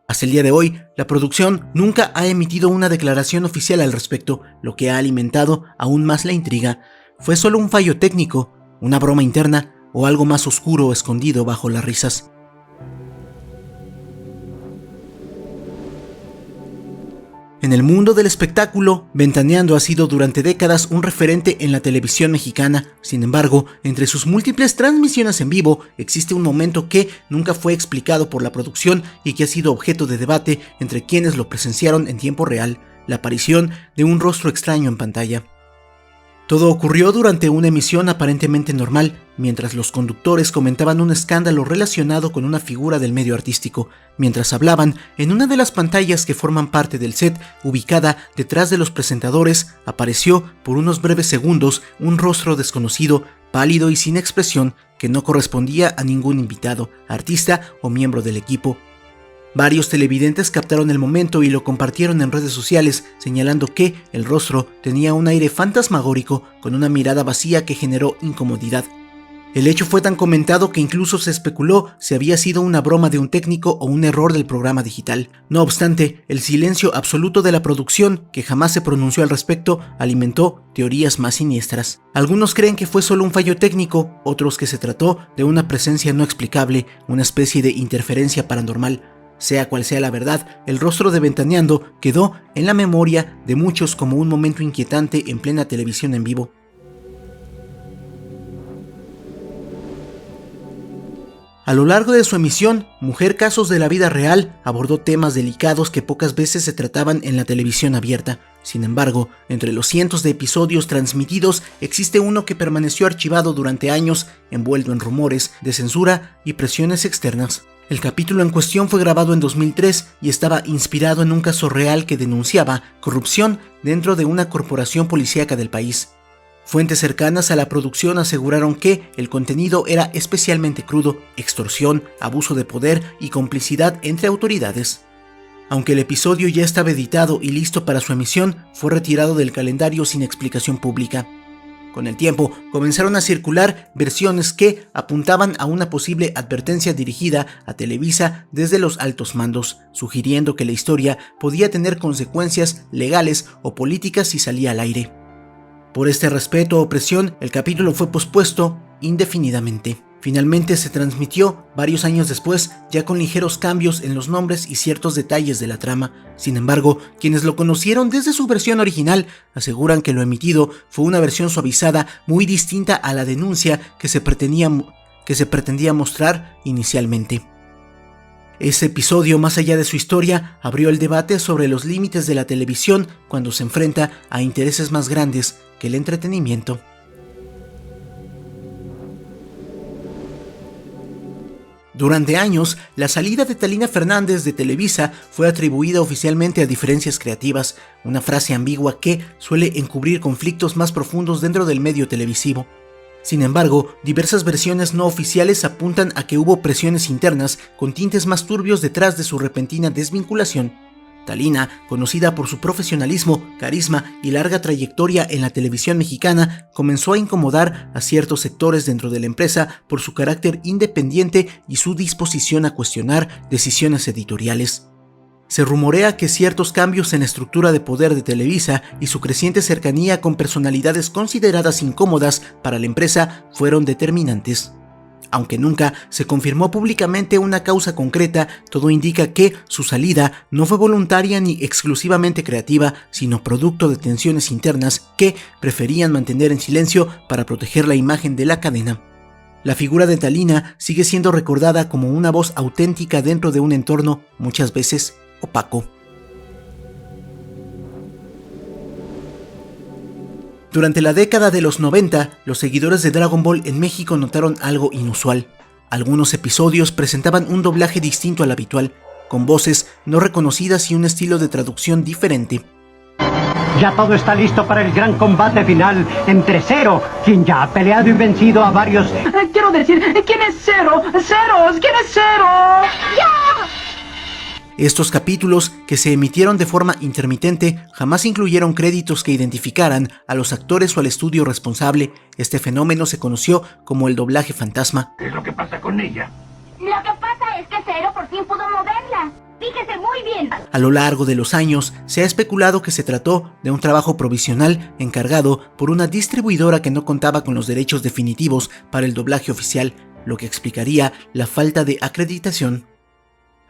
Hasta el día de hoy, la producción nunca ha emitido una declaración oficial al respecto, lo que ha alimentado aún más la intriga. ¿Fue solo un fallo técnico, una broma interna o algo más oscuro escondido bajo las risas? En el mundo del espectáculo, Ventaneando ha sido durante décadas un referente en la televisión mexicana. Sin embargo, entre sus múltiples transmisiones en vivo, existe un momento que nunca fue explicado por la producción y que ha sido objeto de debate entre quienes lo presenciaron en tiempo real: la aparición de un rostro extraño en pantalla. Todo ocurrió durante una emisión aparentemente normal, mientras los conductores comentaban un escándalo relacionado con una figura del medio artístico. Mientras hablaban, en una de las pantallas que forman parte del set, ubicada detrás de los presentadores, apareció por unos breves segundos un rostro desconocido, pálido y sin expresión, que no correspondía a ningún invitado, artista o miembro del equipo. Varios televidentes captaron el momento y lo compartieron en redes sociales, señalando que el rostro tenía un aire fantasmagórico con una mirada vacía que generó incomodidad. El hecho fue tan comentado que incluso se especuló si había sido una broma de un técnico o un error del programa digital. No obstante, el silencio absoluto de la producción, que jamás se pronunció al respecto, alimentó teorías más siniestras. Algunos creen que fue solo un fallo técnico, otros que se trató de una presencia no explicable, una especie de interferencia paranormal. Sea cual sea la verdad, el rostro de Ventaneando quedó en la memoria de muchos como un momento inquietante en plena televisión en vivo. A lo largo de su emisión, Mujer Casos de la Vida Real abordó temas delicados que pocas veces se trataban en la televisión abierta. Sin embargo, entre los cientos de episodios transmitidos, existe uno que permaneció archivado durante años, envuelto en rumores de censura y presiones externas. El capítulo en cuestión fue grabado en 2003 y estaba inspirado en un caso real que denunciaba corrupción dentro de una corporación policíaca del país. Fuentes cercanas a la producción aseguraron que el contenido era especialmente crudo: extorsión, abuso de poder y complicidad entre autoridades. Aunque el episodio ya estaba editado y listo para su emisión, fue retirado del calendario sin explicación pública. Con el tiempo, comenzaron a circular versiones que apuntaban a una posible advertencia dirigida a Televisa desde los altos mandos, sugiriendo que la historia podía tener consecuencias legales o políticas si salía al aire. Por este respeto o presión, el capítulo fue pospuesto indefinidamente. Finalmente se transmitió varios años después, ya con ligeros cambios en los nombres y ciertos detalles de la trama. Sin embargo, quienes lo conocieron desde su versión original aseguran que lo emitido fue una versión suavizada muy distinta a la denuncia que se pretendía mostrar inicialmente. Ese episodio, más allá de su historia, abrió el debate sobre los límites de la televisión cuando se enfrenta a intereses más grandes que el entretenimiento. Durante años, la salida de Talina Fernández de Televisa fue atribuida oficialmente a diferencias creativas, una frase ambigua que suele encubrir conflictos más profundos dentro del medio televisivo. Sin embargo, diversas versiones no oficiales apuntan a que hubo presiones internas con tintes más turbios detrás de su repentina desvinculación. Talina, conocida por su profesionalismo, carisma y larga trayectoria en la televisión mexicana, comenzó a incomodar a ciertos sectores dentro de la empresa por su carácter independiente y su disposición a cuestionar decisiones editoriales. Se rumorea que ciertos cambios en la estructura de poder de Televisa y su creciente cercanía con personalidades consideradas incómodas para la empresa fueron determinantes. Aunque nunca se confirmó públicamente una causa concreta, todo indica que su salida no fue voluntaria ni exclusivamente creativa, sino producto de tensiones internas que preferían mantener en silencio para proteger la imagen de la cadena. La figura de Talina sigue siendo recordada como una voz auténtica dentro de un entorno muchas veces opaco. Durante la década de los 90, los seguidores de Dragon Ball en México notaron algo inusual. Algunos episodios presentaban un doblaje distinto al habitual, con voces no reconocidas y un estilo de traducción diferente. Ya todo está listo para el gran combate final entre Zero, quien ya ha peleado y vencido a varios... Quiero decir, ¿quién es Zero? ¡Zeros! ¿Quién es Zero? ¡Ya! Estos capítulos, que se emitieron de forma intermitente, jamás incluyeron créditos que identificaran a los actores o al estudio responsable. Este fenómeno se conoció como el doblaje fantasma. ¿Qué es lo que pasa con ella? Lo que pasa es que Zero por fin pudo moverla. Fíjese muy bien. A lo largo de los años, se ha especulado que se trató de un trabajo provisional encargado por una distribuidora que no contaba con los derechos definitivos para el doblaje oficial, lo que explicaría la falta de acreditación.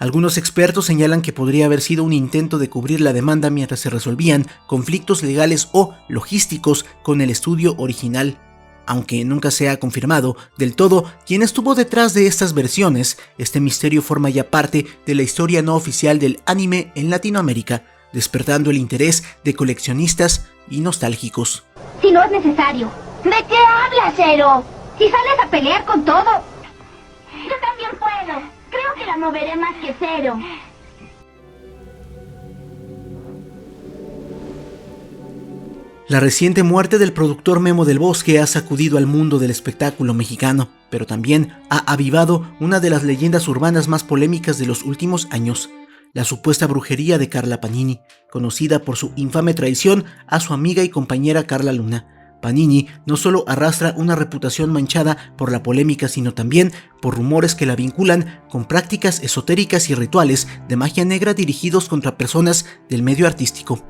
Algunos expertos señalan que podría haber sido un intento de cubrir la demanda mientras se resolvían conflictos legales o logísticos con el estudio original. Aunque nunca se ha confirmado del todo quién estuvo detrás de estas versiones, este misterio forma ya parte de la historia no oficial del anime en Latinoamérica, despertando el interés de coleccionistas y nostálgicos. Si no es necesario. ¿De qué hablas, Zero? Si sales a pelear con todo. Yo también puedo. Creo que la moveré más que Zero. La reciente muerte del productor Memo del Bosque ha sacudido al mundo del espectáculo mexicano, pero también ha avivado una de las leyendas urbanas más polémicas de los últimos años, la supuesta brujería de Carla Panini, conocida por su infame traición a su amiga y compañera Carla Luna. Panini no solo arrastra una reputación manchada por la polémica, sino también por rumores que la vinculan con prácticas esotéricas y rituales de magia negra dirigidos contra personas del medio artístico.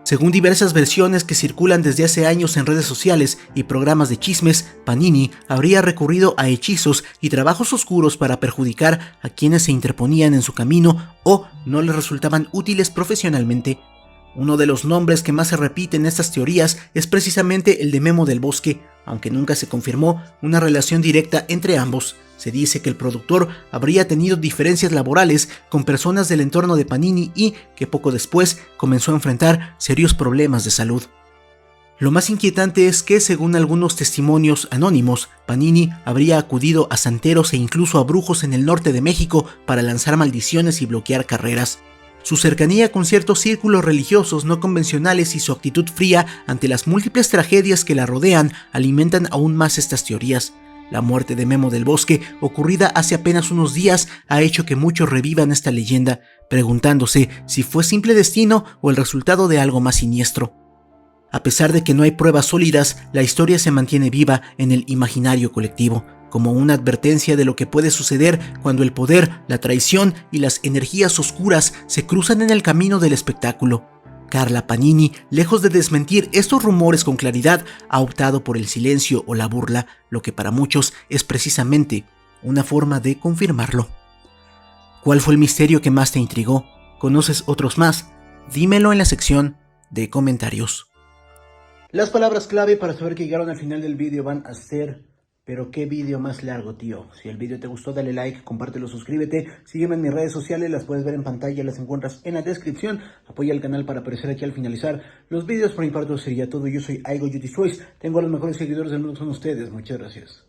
Según diversas versiones que circulan desde hace años en redes sociales y programas de chismes, Panini habría recurrido a hechizos y trabajos oscuros para perjudicar a quienes se interponían en su camino o no les resultaban útiles profesionalmente. Uno de los nombres que más se repiten en estas teorías es precisamente el de Memo del Bosque, aunque nunca se confirmó una relación directa entre ambos. Se dice que el productor habría tenido diferencias laborales con personas del entorno de Panini y que poco después comenzó a enfrentar serios problemas de salud. Lo más inquietante es que, según algunos testimonios anónimos, Panini habría acudido a santeros e incluso a brujos en el norte de México para lanzar maldiciones y bloquear carreras. Su cercanía con ciertos círculos religiosos no convencionales y su actitud fría ante las múltiples tragedias que la rodean alimentan aún más estas teorías. La muerte de Memo del Bosque, ocurrida hace apenas unos días, ha hecho que muchos revivan esta leyenda, preguntándose si fue simple destino o el resultado de algo más siniestro. A pesar de que no hay pruebas sólidas, la historia se mantiene viva en el imaginario colectivo, como una advertencia de lo que puede suceder cuando el poder, la traición y las energías oscuras se cruzan en el camino del espectáculo. Carla Panini, lejos de desmentir estos rumores con claridad, ha optado por el silencio o la burla, lo que para muchos es precisamente una forma de confirmarlo. ¿Cuál fue el misterio que más te intrigó? ¿Conoces otros más? Dímelo en la sección de comentarios. Las palabras clave para saber que llegaron al final del vídeo van a ser: pero qué vídeo más largo, tío. Si el vídeo te gustó, dale like, compártelo, suscríbete, sígueme en mis redes sociales, las puedes ver en pantalla, las encuentras en la descripción. Apoya el canal para aparecer aquí al finalizar los vídeos. Por mi parte sería todo. Yo soy Aigo Yuti Choice, tengo a los mejores seguidores del mundo, son ustedes. Muchas gracias.